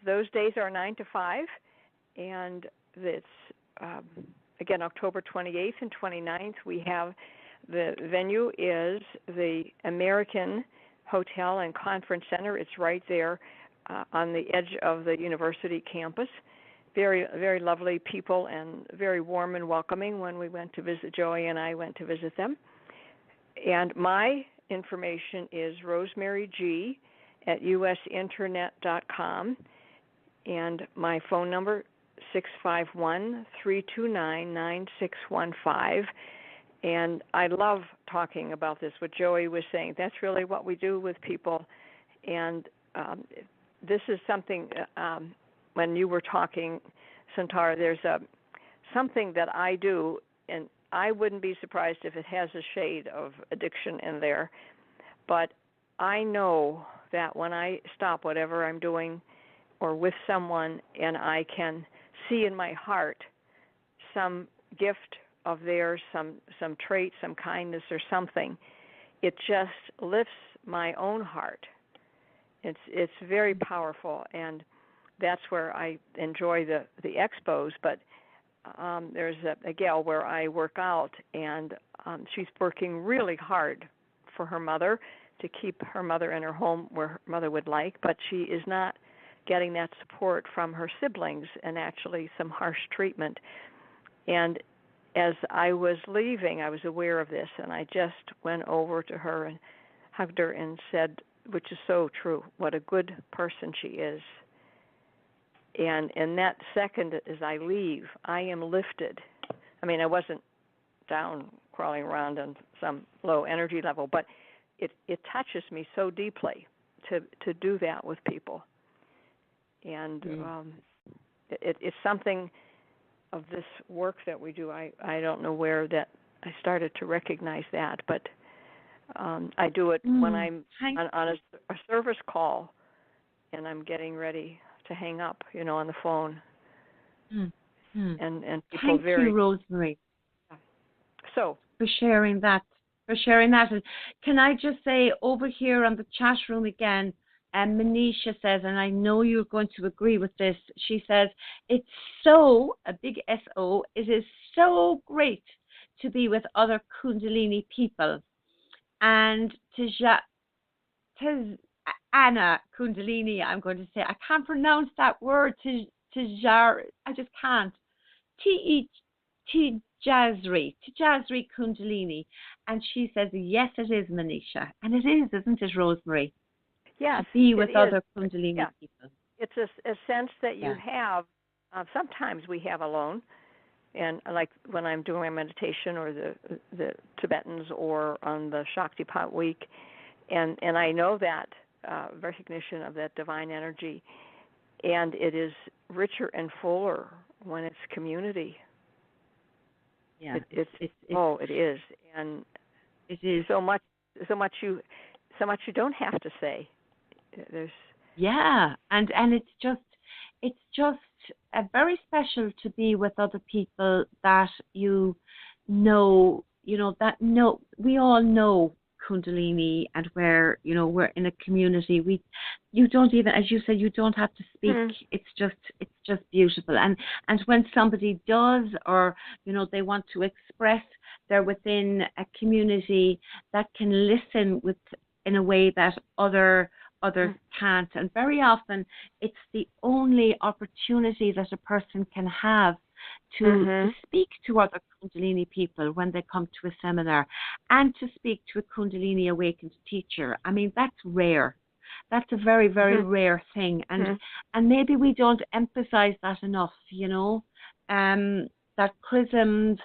those days are 9 to 5, and it's again October 28th and 29th. We have the venue is the American Hotel and Conference Center. It's right there on the edge of the university campus. Very, very lovely people and very warm and welcoming when we went to visit. Joey and I went to visit them. And my information is Rosemary G. at usinternet.com, and my phone number 651-329-9615. And I love talking about this, what Joey was saying. That's really what we do with people. And this is something, when you were talking, Santara, there's something that I do, and I wouldn't be surprised if it has a shade of addiction in there. But I know that when I stop whatever I'm doing or with someone, and I can see in my heart some gift of theirs, some trait, some kindness or something, it just lifts my own heart. It's very powerful, and that's where I enjoy the expos. But there's a gal where I work out, and she's working really hard for her mother to keep her mother in her home where her mother would like, but she is not getting that support from her siblings, and actually some harsh treatment. And as I was leaving, I was aware of this, and I just went over to her and hugged her and said, which is so true, what a good person she is. And in that second, as I leave, I am lifted. I mean, I wasn't down crawling around on some low energy level, but it touches me so deeply to do that with people. And it's something of this work that we do. I don't know where that I started to recognize that, but I do it when I'm on a service call and I'm getting ready to hang up, on the phone. And people Thank you, Rosemary. So for sharing that. And can I just say over here on the chat room again, And Manisha says, and I know you're going to agree with this, she says, it's so, a big S-O, it is so great to be with other Kundalini people. And Anna Kundalini, I'm going to say, I can't pronounce that word, Tijar, I just can't. Tijazri Kundalini. And she says, yes, it is, Manisha. And it is, isn't it, Rosemary? Yes, to be with it other is. Kundalini people. It's a sense that you have, sometimes we have alone. And like when I'm doing my meditation or the Tibetans or on the Shaktipat week, and I know that recognition of that divine energy, and it is richer and fuller when it's community. Yeah, it is, and it is so much you don't have to say. There's and it's just very special to be with other people that you know, we all know Kundalini, and where we're in a community. You don't even, as you said, you don't have to speak. It's just beautiful. And when somebody does, or they want to express, they're within a community that can listen in a way that others can't. And very often it's the only opportunity that a person can have to speak to other Kundalini people when they come to a seminar, and to speak to a Kundalini awakened teacher. I mean, that's rare. That's a very, very rare thing. And maybe we don't emphasize that enough, that Chrism's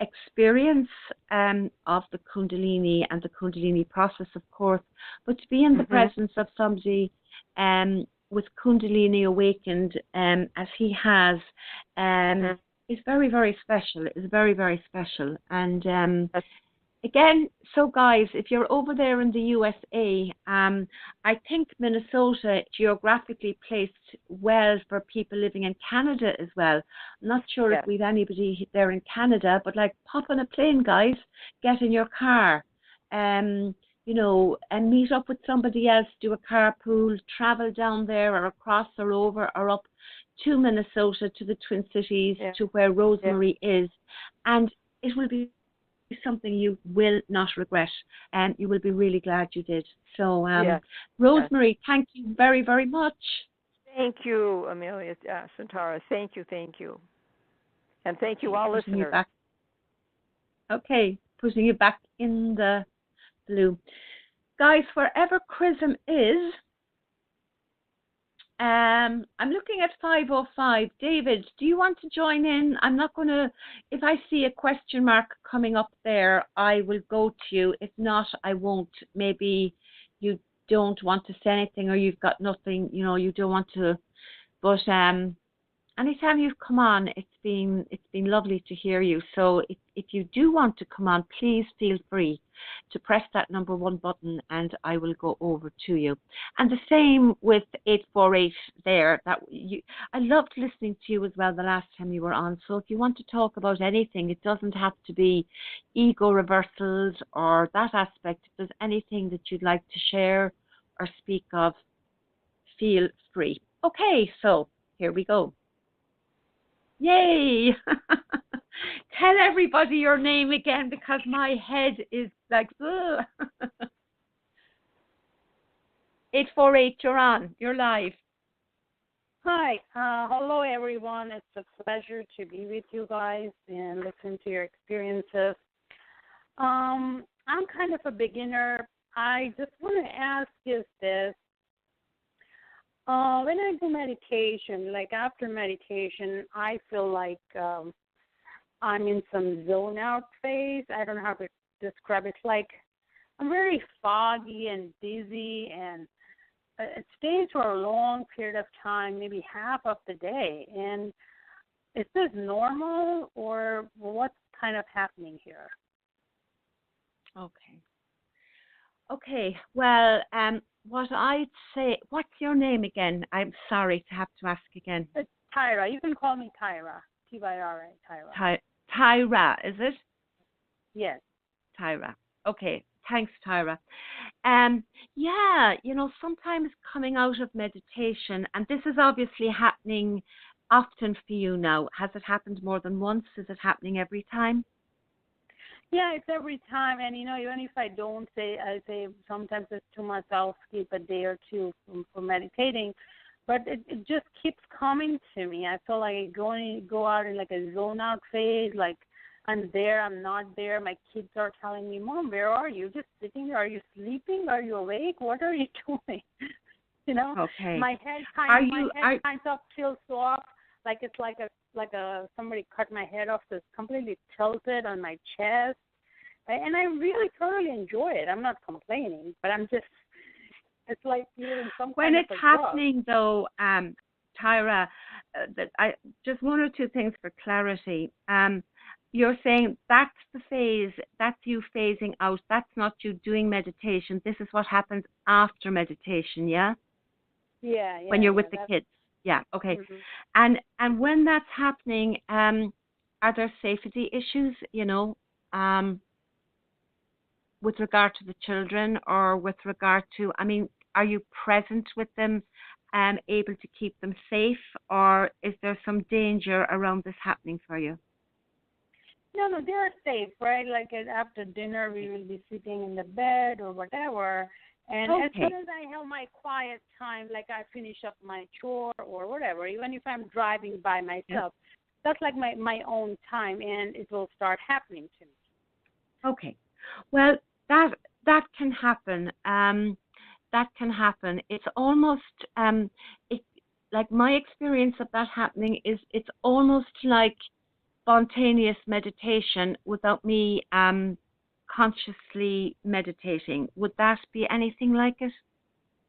experience of the Kundalini and the Kundalini process, of course, but to be in the presence of somebody with Kundalini awakened as he has is very, very special. It's very, very special. And again, so guys, if you're over there in the USA, I think Minnesota geographically placed well for people living in Canada as well. I'm not sure if we've anybody there in Canada, but like, pop on a plane, guys, get in your car, and meet up with somebody else, do a carpool, travel down there or across or over or up to Minnesota, to the Twin Cities, to where Rosemary is, and it will be something you will not regret, and you will be really glad you did. So, Rosemary, thank you very, very much. Thank you, Amelia Santara. Thank you, and thank you all listeners. Putting you back in the blue, guys. Wherever Chrism is. I'm looking at 5:05. David, do you want to join in? I'm not going to, if I see a question mark coming up there, I will go to you. If not, I won't. Maybe you don't want to say anything, or you've got nothing, you don't want to. But anytime you've come on, it's been lovely to hear you. So if you do want to come on, please feel free to press that number 1 button, and I will go over to you. And the same with 848 there. I loved listening to you as well the last time you were on. So if you want to talk about anything, it doesn't have to be ego reversals or that aspect. If there's anything that you'd like to share or speak of, feel free. Okay, so here we go. Yay! Tell everybody your name again, because my head is like, 848, you're on. You're live. Hi. Hello, everyone. It's a pleasure to be with you guys and listen to your experiences. I'm kind of a beginner. I just want to ask you this. When I do meditation, like after meditation, I feel like I'm in some zone out phase. I don't know how to describe it. Like I'm very foggy and dizzy, and it stays for a long period of time, maybe half of the day. And is this normal, or what's kind of happening here? Okay. Well, what I'd say, what's your name again? I'm sorry to have to ask again. It's Tyra. You can call me Tyra. Tyra. Tyra, is it? Yes. Tyra. Okay. Thanks, Tyra. Yeah, sometimes coming out of meditation, and this is obviously happening often for you now. Has it happened more than once? Is it happening every time? Yeah, it's every time, and even if I don't say, I say sometimes it's to myself, skip a day or two for meditating, but it just keeps coming to me. I feel like I go out in like a zone out phase, like I'm there, I'm not there. My kids are telling me, Mom, where are you? Just sitting there? Are you sleeping? Are you awake? What are you doing? Okay. My head kind of feels off, like it's like a somebody cut my head off, so it's completely tilted on my chest. And I really thoroughly enjoy it. I'm not complaining, but it's like you're in some when kind it's of a happening drug. though, Tyra, that I just one or two things for clarity. You're saying that's the phase, that's you phasing out. That's not you doing meditation. This is what happens after meditation, yeah? Yeah. When you're with the kids. Yeah, okay. Mm-hmm. And when that's happening, are there safety issues, with regard to the children, or with regard to, are you present with them, able to keep them safe, or is there some danger around this happening for you? No, they're safe, right? Like after dinner, we will be sitting in the bed or whatever. And as soon as I have my quiet time, like I finish up my chore or whatever, even if I'm driving by myself, that's like my own time, and it will start happening to me. Okay. Well, that can happen. That can happen. It's almost like my experience of that happening is it's almost like spontaneous meditation without me consciously meditating. Would that be anything like it?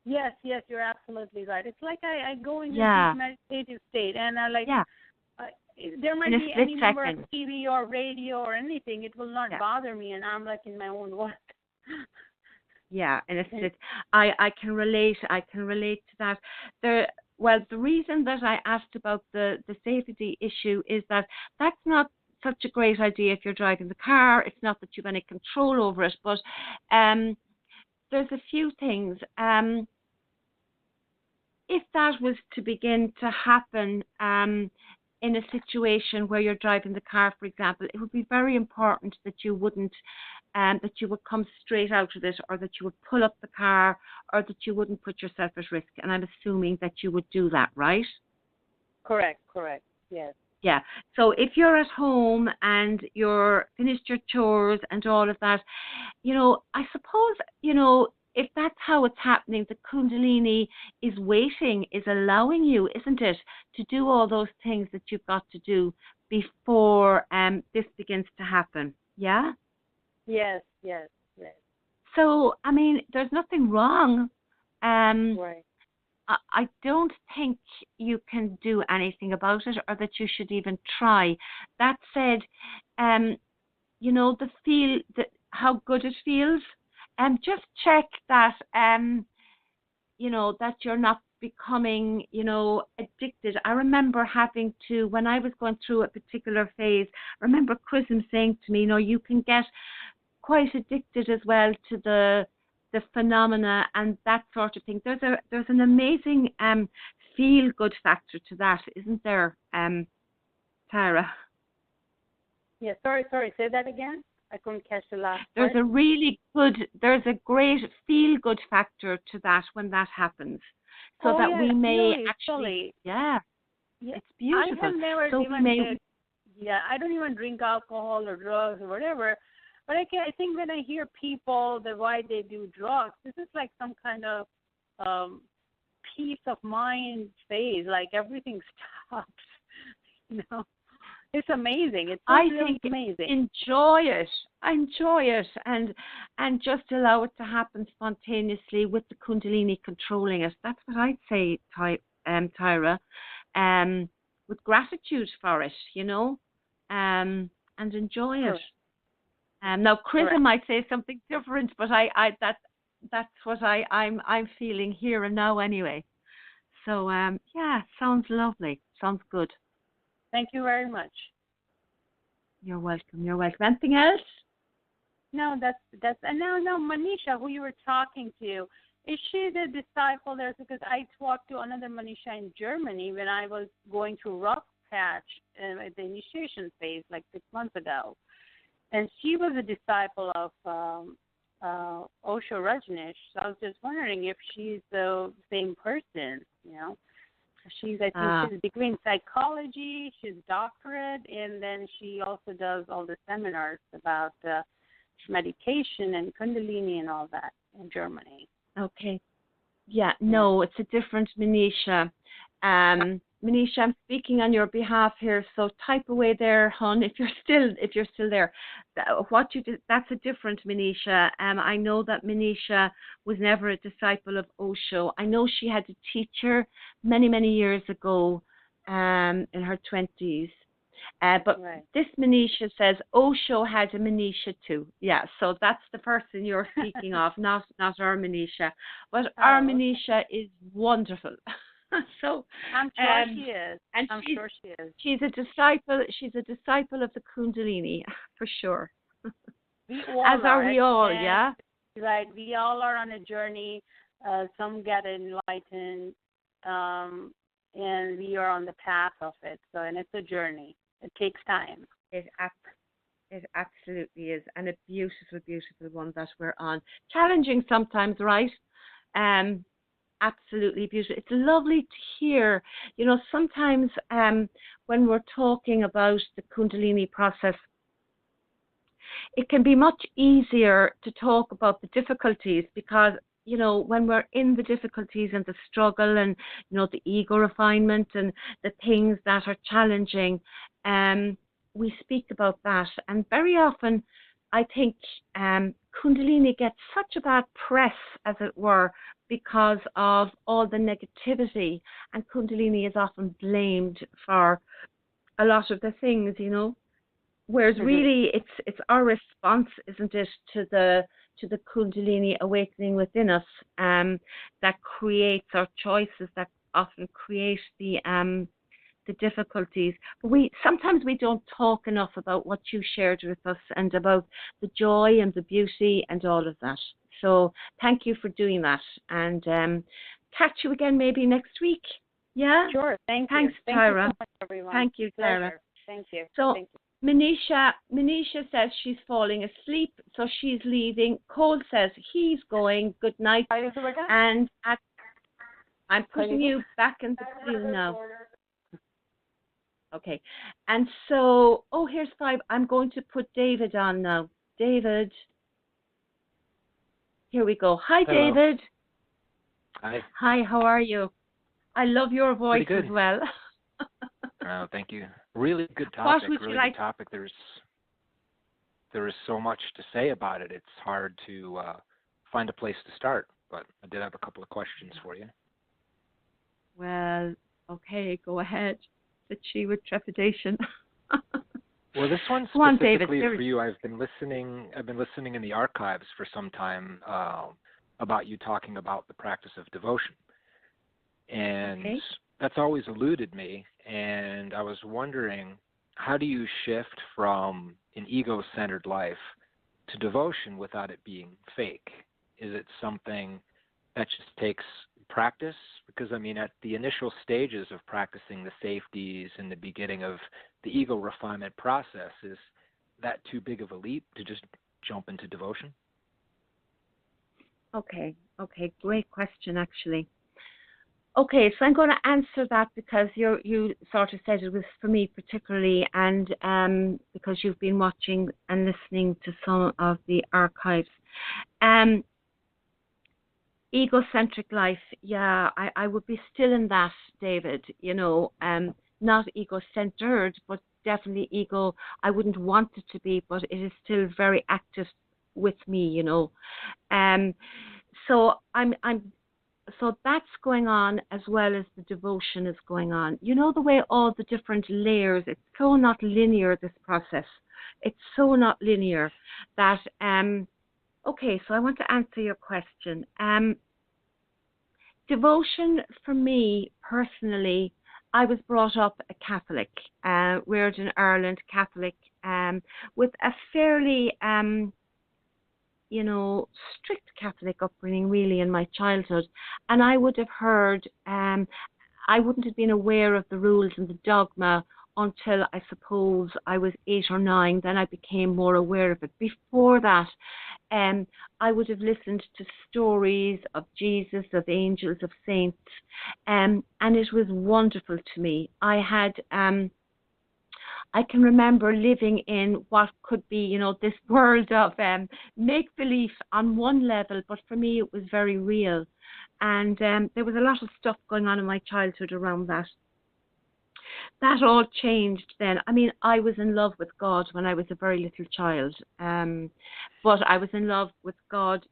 Yes, you're absolutely right. It's like I go into this meditative state, and I like there might be any number of TV or radio or anything. It will not bother me, and I'm like in my own world. Yeah, and it's I can relate. I can relate to that. The reason that I asked about the safety issue is that that's not such a great idea if you're driving the car. It's not that you've any control over it, but there's a few things. If that was to begin to happen in a situation where you're driving the car, for example, it would be very important that you wouldn't, that you would come straight out of it, or that you would pull up the car, or that you wouldn't put yourself at risk. And I'm assuming that you would do that, right? Correct, yes. Yeah. So if you're at home and you're finished your chores and all of that, I suppose, if that's how it's happening, the Kundalini is waiting, is allowing you, isn't it, to do all those things that you've got to do before this begins to happen. Yeah? Yes. So, there's nothing wrong. Right. I don't think you can do anything about it, or that you should even try. That said, how good it feels. Just check that, that you're not becoming, addicted. I remember having to, when I was going through a particular phase, I remember Chrism saying to me, you can get quite addicted as well to the phenomena and that sort of thing. There's an amazing feel good factor to that, isn't there, Tara? Yeah, sorry, say that again. I couldn't catch the last part. There's a great feel good factor to that when that happens. So that we may actually, it's beautiful. I have never I don't even drink alcohol or drugs or whatever. But I think when I hear people, why they do drugs, this is like some kind of peace of mind phase, like everything stops, It's amazing. It's really amazing. Enjoy it, and just allow it to happen spontaneously with the Kundalini controlling it. That's what I'd say, Tyra, with gratitude for it, and enjoy it. Now, Chrism might say something different, but that's what I'm feeling here and now anyway. So sounds lovely. Sounds good. Thank you very much. You're welcome. Anything else? No, that's and no, Manisha, who you were talking to, is she the disciple there? Because I talked to another Manisha in Germany when I was going through rough patch at the initiation phase like 6 months ago, and she was a disciple of Osho Rajneesh. So I was just wondering if she's the same person, you know. I think she's a degree in psychology, she's doctorate, and then she also does all the seminars about meditation and Kundalini and all that in Germany. Okay. Yeah, no, it's a different Manisha. Manisha, I'm speaking on your behalf here, so type away there, hon, if you're still there. What you did, that's a different Manisha. I know that Manisha was never a disciple of Osho. I know she had a teacher many, many years ago, in her 20s. But this Manisha says Osho had a Manisha too. Yeah, so that's the person you're speaking of, not our Manisha. But our Manisha is wonderful. So I'm sure she is. And I'm sure she is. She's a disciple. She's a disciple of the Kundalini for sure. We all As are we all, and, yeah. Right. We all are on a journey. Some get enlightened, and we are on the path of it. So, and it's a journey. It takes time. It absolutely is, and a beautiful, beautiful one that we're on. Challenging sometimes, right? Absolutely beautiful. It's lovely to hear. You know, sometimes when we're talking about the Kundalini process, it can be much easier to talk about the difficulties because, you know, when we're in the difficulties and the struggle and, you know, the ego refinement and the things that are challenging, we speak about that. And very often, I think Kundalini gets such a bad press, as it were, because of all the negativity. And Kundalini is often blamed for a lot of the things, you know. Whereas really, it's our response, isn't it, to the Kundalini awakening within us, that creates our choices, that often create the difficulties. But sometimes we don't talk enough about what you shared with us and about the joy and the beauty and all of that. So thank you for doing that, and catch you again maybe next week. Yeah. Sure. Thanks, you. Tara. Thank you so much, everyone. Thank you, Tara. Pleasure. Thank you. So. Thank you. Manisha says she's falling asleep, so she's leaving. Cole says he's going. Good night. And I'm putting you back in the queue now. Okay. And so, here's 5. I'm going to put David on now. David. Here we go. Hi, Hello. David. Hi. Hi, how are you? I love your voice Pretty good. as well. Oh, thank you. Really good topic. What would you good topic. There is so much to say about it. It's hard to find a place to start, but I did have a couple of questions for you. Well, okay, go ahead. Said she with trepidation. Well, this one's specifically for you. I've been listening in the archives for some time about you talking about the practice of devotion, and that's always eluded me. And I was wondering, how do you shift from an ego-centered life to devotion without it being fake? Is it something that just takes practice? Because, I mean, at the initial stages of practicing the safeties and the beginning of the ego refinement process, is that too big of a leap to just jump into devotion? Okay, great question, actually. Okay, so I'm going to answer that because you sort of said it was for me particularly, and because you've been watching and listening to some of the archives. Egocentric life, yeah, I would be still in that, David, you know, not ego-centered, but definitely ego. I wouldn't want it to be, but it is still very active with me, you know. So so that's going on as well as the devotion is going on. You know, the way all the different layers, it's so not linear, this process. It's so not linear that, okay, so I want to answer your question. Devotion for me personally, I was brought up a Catholic, reared in Ireland, Catholic, with a fairly strict Catholic upbringing really in my childhood, and I would have heard, I wouldn't have been aware of the rules and the dogma until I suppose I was 8 or 9. Then I became more aware of it. Before that, I would have listened to stories of Jesus, of angels, of saints, and it was wonderful to me. I can remember living in what could be, this world of make-believe on one level, but for me it was very real. And there was a lot of stuff going on in my childhood around that. That all changed then. I mean, I was in love with God when I was a very little child. But I was in love with God,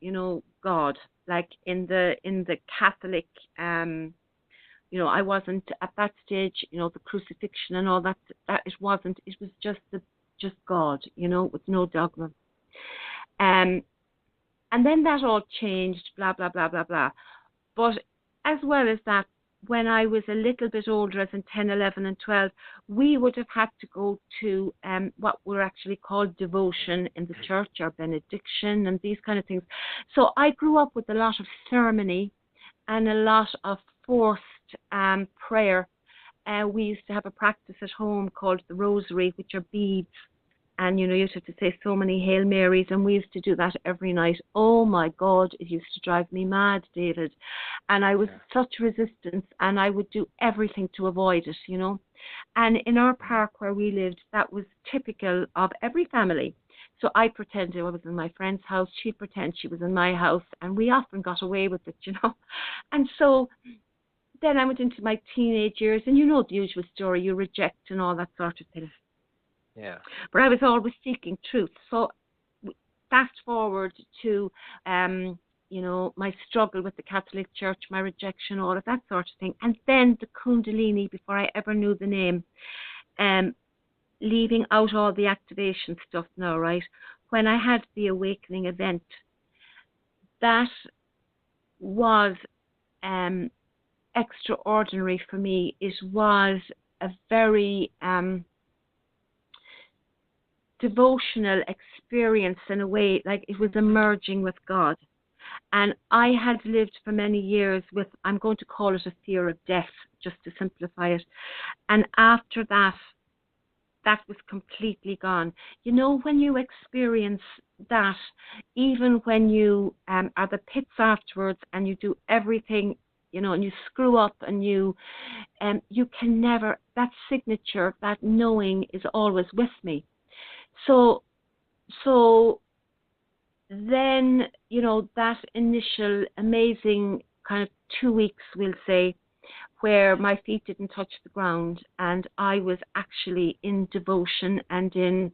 God, like in the Catholic, I wasn't at that stage, the crucifixion and all that it wasn't. It was just God, with no dogma. And then that all changed, blah, blah, blah, blah, blah. But as well as that, when I was a little bit older, as in 10, 11 and 12, we would have had to go to what were actually called devotion in the church, or benediction and these kind of things. So I grew up with a lot of ceremony and a lot of forced prayer. We used to have a practice at home called the rosary, which are beads. And, you used to have to say so many Hail Marys, and we used to do that every night. Oh, my God, it used to drive me mad, David. And I was such resistance, and I would do everything to avoid it, And in our park where we lived, that was typical of every family. So I pretended I was in my friend's house, she'd pretend she was in my house, and we often got away with it, And so then I went into my teenage years, and the usual story, you reject and all that sort of thing. Yeah. But I was always seeking truth. So fast forward to, my struggle with the Catholic Church, my rejection, all of that sort of thing. And then the Kundalini, before I ever knew the name, leaving out all the activation stuff now, right? When I had the awakening event, that was extraordinary for me. It was a very devotional experience in a way, like it was emerging with God. And I had lived for many years with, I'm going to call it a fear of death, just to simplify it. And after that was completely gone. When you experience that, even when you are the pits afterwards and you do everything, and you screw up and you can never, that signature, that knowing is always with me. So then, that initial amazing kind of 2 weeks, we'll say, where my feet didn't touch the ground and I was actually in devotion and in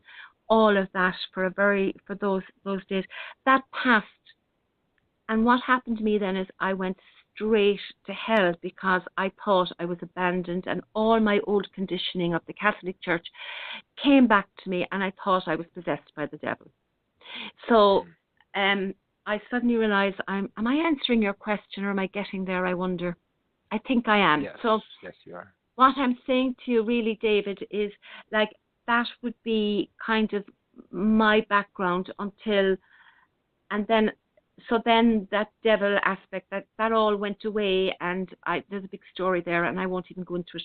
all of that for those days, that passed. And what happened to me then is I went straight to hell because I thought I was abandoned, and all my old conditioning of the Catholic Church came back to me, and I thought I was possessed by the devil. So I suddenly realized, am I answering your question, or am I getting there, I wonder? I think I am. Yes, so yes, you are. What I'm saying to you really, David, is like that would be kind of my background until, and then that devil aspect, that all went away, and there's a big story there, and I won't even go into it.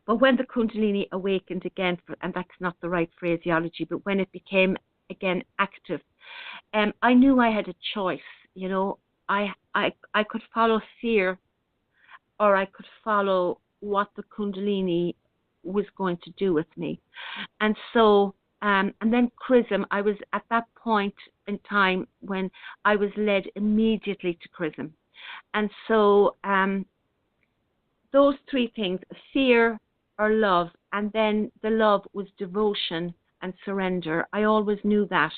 But when the Kundalini awakened again, and that's not the right phraseology, but when it became again active, I knew I had a choice. I could follow fear, or I could follow what the Kundalini was going to do with me. And so, and then Chrism, I was at that point in time when I was led immediately to Chrism. And so those three things, fear or love, and then the love was devotion and surrender. I always knew that.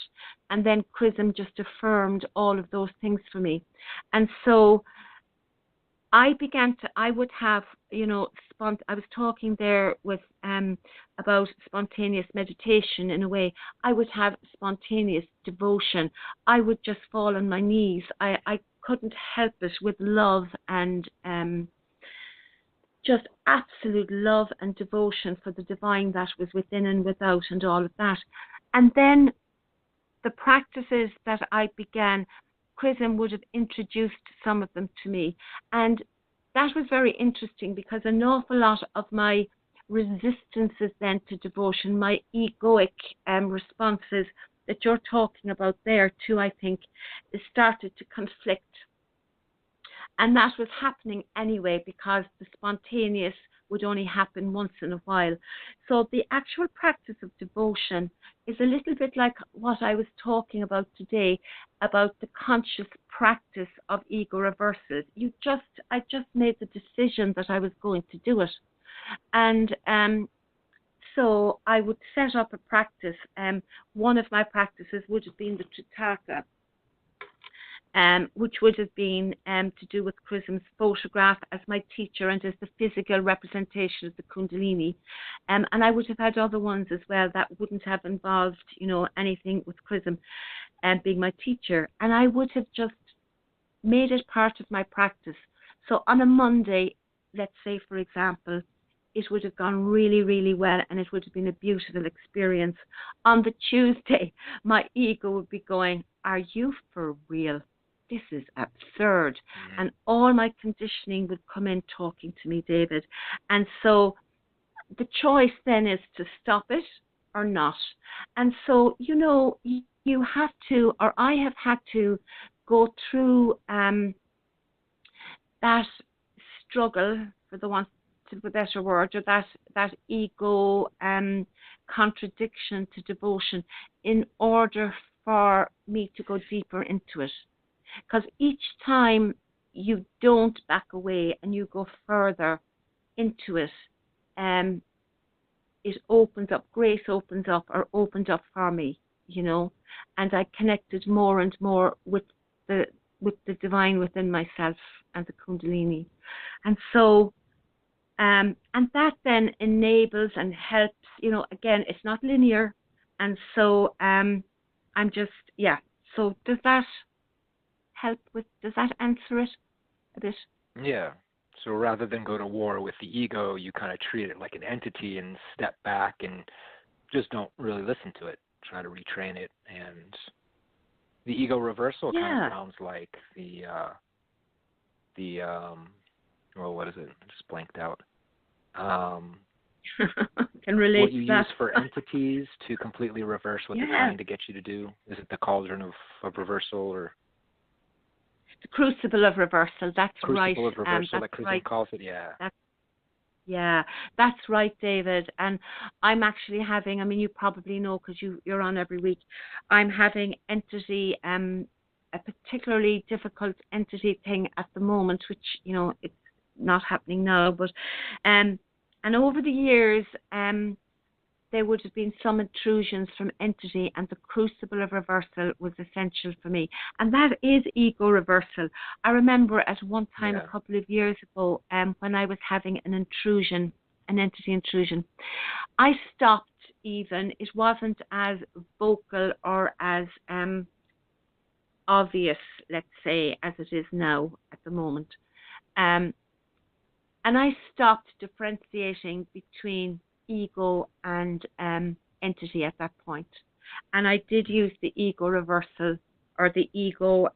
And then Chrism just affirmed all of those things for me. And so I would have, I was talking there with about spontaneous meditation in a way. I would have spontaneous devotion. I would just fall on my knees. I couldn't help it, with love and just absolute love and devotion for the divine that was within and without and all of that. And then the practices that I began, Chrism would have introduced some of them to me. And that was very interesting because an awful lot of my resistances then to devotion, my egoic responses that you're talking about there too, I think, started to conflict. And that was happening anyway because the spontaneous would only happen once in a while. So the actual practice of devotion is a little bit like what I was talking about today, about the conscious practice of ego reversal. I just made the decision that I was going to do it. And so I would set up a practice. One of my practices would have been the Tritaka, which would have been to do with Chrism's photograph as my teacher and as the physical representation of the Kundalini. And I would have had other ones as well that wouldn't have involved, anything with Chrism being my teacher. And I would have just made it part of my practice. So on a Monday, let's say, for example, it would have gone really, really well and it would have been a beautiful experience. On the Tuesday, my ego would be going, are you for real? This is absurd. Mm-hmm. And all my conditioning would come in talking to me, David. And so the choice then is to stop it or not. And so, you have to, or I have had to go through that struggle, for the want of a better word, or that ego contradiction to devotion in order for me to go deeper into it. Because each time you don't back away and you go further into it, it opens up, grace opens up for me, and I connected more and more with the divine within myself and the Kundalini. And so, and that then enables and helps, again, it's not linear. And so so does that answer it a bit? Yeah. So rather than go to war with the ego, you kind of treat it like an entity and step back and just don't really listen to it. Try to retrain it. And the ego reversal kind of sounds like what is it? I just blanked out. Can relate what you to that. use for entities to completely reverse what they're trying to get you to do. Is it the cauldron of reversal, or the crucible of reversal? That's crucible right. Crucible of reversal, that Chrism right. calls it. Yeah. That's right, David. And I'm actually having, you probably know because you're on every week, I'm having entity, a particularly difficult entity thing at the moment, which, it's not happening now, but and over the years there would have been some intrusions from entity, and the crucible of reversal was essential for me, and that is ego reversal. I remember at one time a couple of years ago when I was having an entity intrusion, I stopped. Even it wasn't as vocal or as obvious, let's say, as it is now at the moment. And I stopped differentiating between ego and entity at that point. And I did use the ego reversal, or the ego,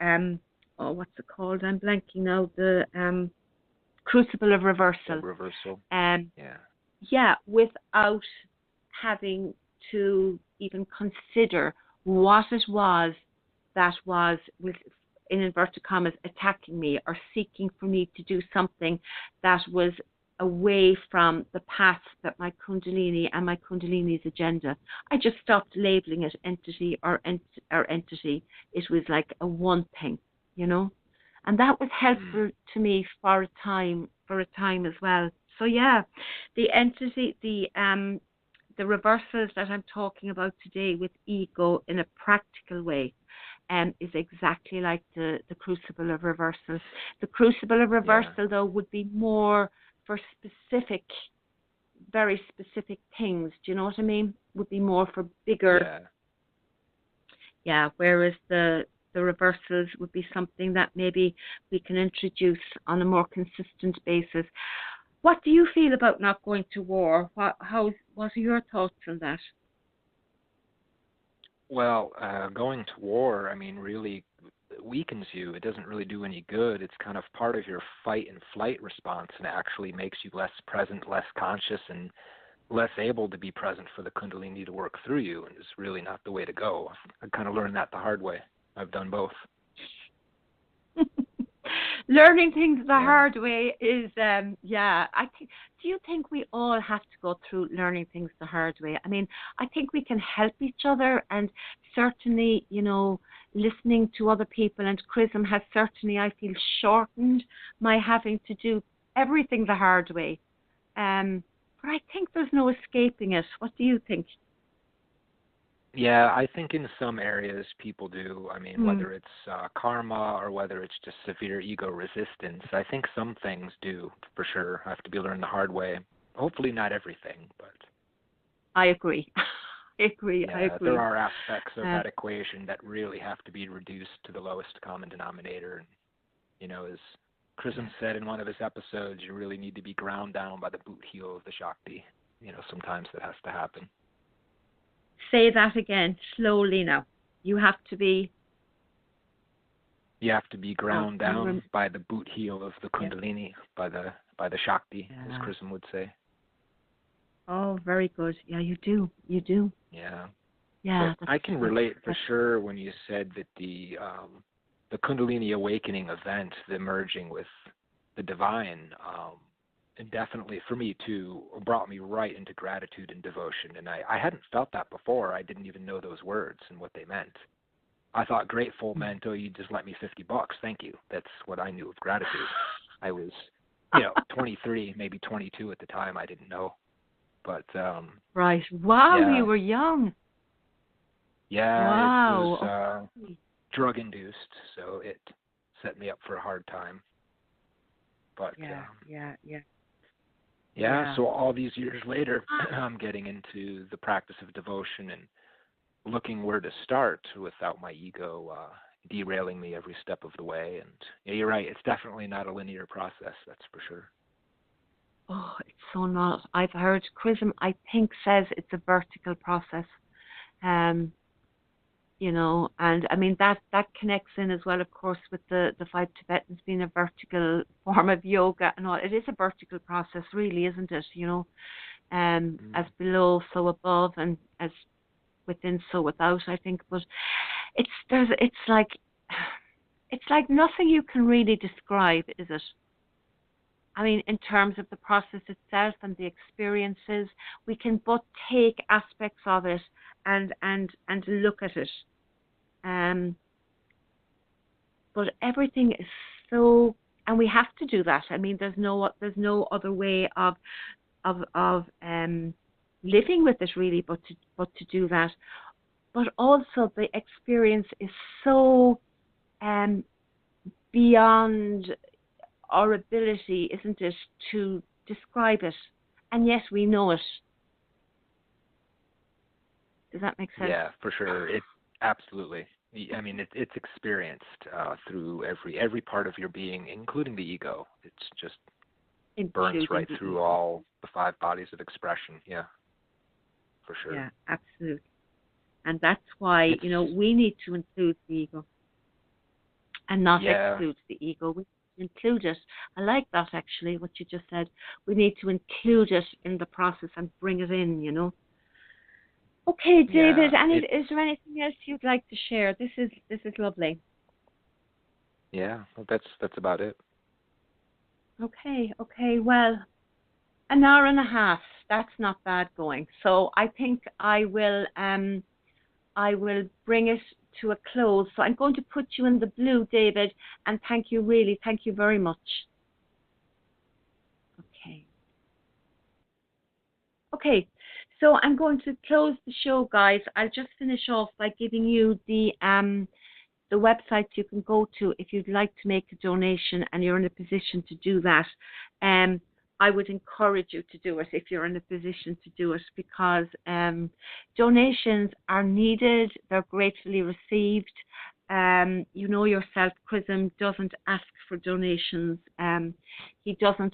what's it called? I'm blanking now. The crucible of reversal. Without having to even consider what it was that was, with, in inverted commas, attacking me or seeking for me to do something that was away from the path that my Kundalini and my Kundalini's agenda. I just stopped labeling it entity or entity. It was like a one thing, and that was helpful to me for a time as well. So the entity, the reversals that I'm talking about today with ego in a practical way is exactly like the crucible of reversal. The crucible of reversal, though, would be more for very specific things. Do you know what I mean? Would be more for bigger. Whereas the reversals would be something that maybe we can introduce on a more consistent basis. What do you feel about not going to war? What are your thoughts on that? Well, going to war, I mean, really weakens you. It doesn't really do any good. It's kind of part of your fight and flight response, and it actually makes you less present, less conscious, and less able to be present for the Kundalini to work through you, and it's really not the way to go. I kind of learned that the hard way. I've done both. Learning things the hard way is, do you think we all have to go through learning things the hard way? I mean, I think we can help each other, and certainly, listening to other people, and Chrism has certainly, I feel, shortened my having to do everything the hard way. But I think there's no escaping it. What do you think? Yeah, I think in some areas people do. I mean, whether it's karma or whether it's just severe ego resistance, I think some things do, for sure, have to be learned the hard way. Hopefully not everything, but... I agree. I agree. There are aspects of that equation that really have to be reduced to the lowest common denominator. And, as Chrism said in one of his episodes, you really need to be ground down by the boot heel of the Shakti. Sometimes that has to happen. Say that again, slowly now. You have to be ground down by the boot heel of the Kundalini, by the Shakti, as Chrism would say. Oh, very good. Yeah, you do. Yeah. Yeah. I can relate for sure when you said that the Kundalini awakening event, the merging with the divine, and definitely for me too, brought me right into gratitude and devotion. And I hadn't felt that before. I didn't even know those words and what they meant. I thought grateful meant, oh, you just lent me $50. Thank you. That's what I knew of gratitude. I was, 23, maybe 22 at the time. I didn't know. But right. Wow, you were young. Yeah, wow. It was drug induced, so it set me up for a hard time. But so all these years later, I'm getting into the practice of devotion and looking where to start without my ego derailing me every step of the way. And yeah, you're right, it's definitely not a linear process, that's for sure. Oh, it's so not. I've heard Chrism, I think, says it's a vertical process. And I mean that connects in as well, of course, with the 5 Tibetans being a vertical form of yoga and all. It is a vertical process, really, isn't it? As below, so above, and as within, so without, I think. But it's like nothing you can really describe, is it? I mean, in terms of the process itself and the experiences, we can but take aspects of it and look at it. But everything is so, and we have to do that. I mean, there's no other way of living with it, really, but to do that. But also the experience is so beyond our ability, isn't it, to describe it, and yet we know it. Does that make sense? Yeah, for sure. It absolutely. I mean, it's experienced through every part of your being, including the ego. It's just burns right through all the 5 bodies of expression. Yeah, for sure. Yeah, absolutely. And that's why we need to include the ego, and not exclude the ego. We include it. I like that, actually, what you just said. We need to include it in the process and bring it in, Okay, David, is there anything else you'd like to share? This is lovely. Yeah, well, that's about it. Okay, well, an hour and a half, that's not bad going. So I think I will bring it to a close. So I'm going to put you in the blue, David, and thank you very much. Okay, so I'm going to close the show, guys. I'll just finish off by giving you the website you can go to if you'd like to make a donation and you're in a position to do that. I would encourage you to do it if you're in a position to do it, because donations are needed, they're gratefully received, you know yourself, Chrism doesn't ask for donations. He doesn't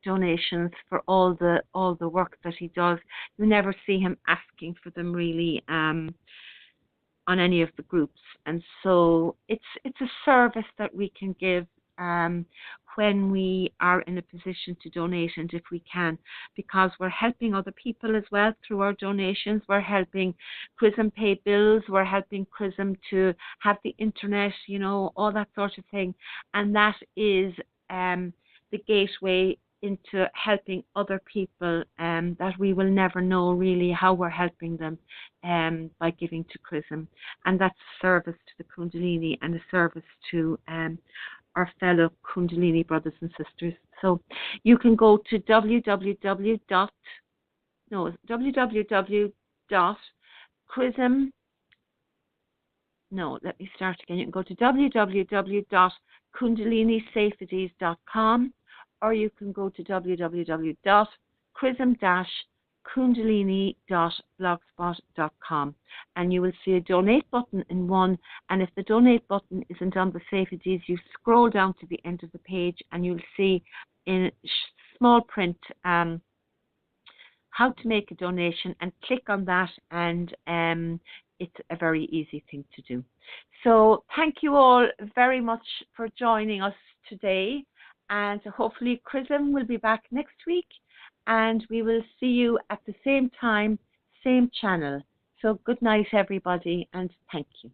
donations for all the work that he does. You never see him asking for them really on any of the groups, and so it's a service that we can give when we are in a position to donate, and if we can, because we're helping other people as well through our donations. We're helping Chrism pay bills, we're helping Chrism to have the internet, you know, all that sort of thing, and that is the gateway into helping other people that we will never know really how we're helping them by giving to Chrism. And that's a service to the Kundalini and a service to our fellow Kundalini brothers and sisters. So you can go to www.kundalinisafeties.com, or you can go to www.chrism-kundalini.blogspot.com, and you will see a donate button in one, and if the donate button isn't on the safeties, you scroll down to the end of the page and you'll see in small print how to make a donation, and click on that, and it's a very easy thing to do. So thank you all very much for joining us today, and hopefully Chrism will be back next week, and we will see you at the same time, same channel. So good night, everybody, and thank you.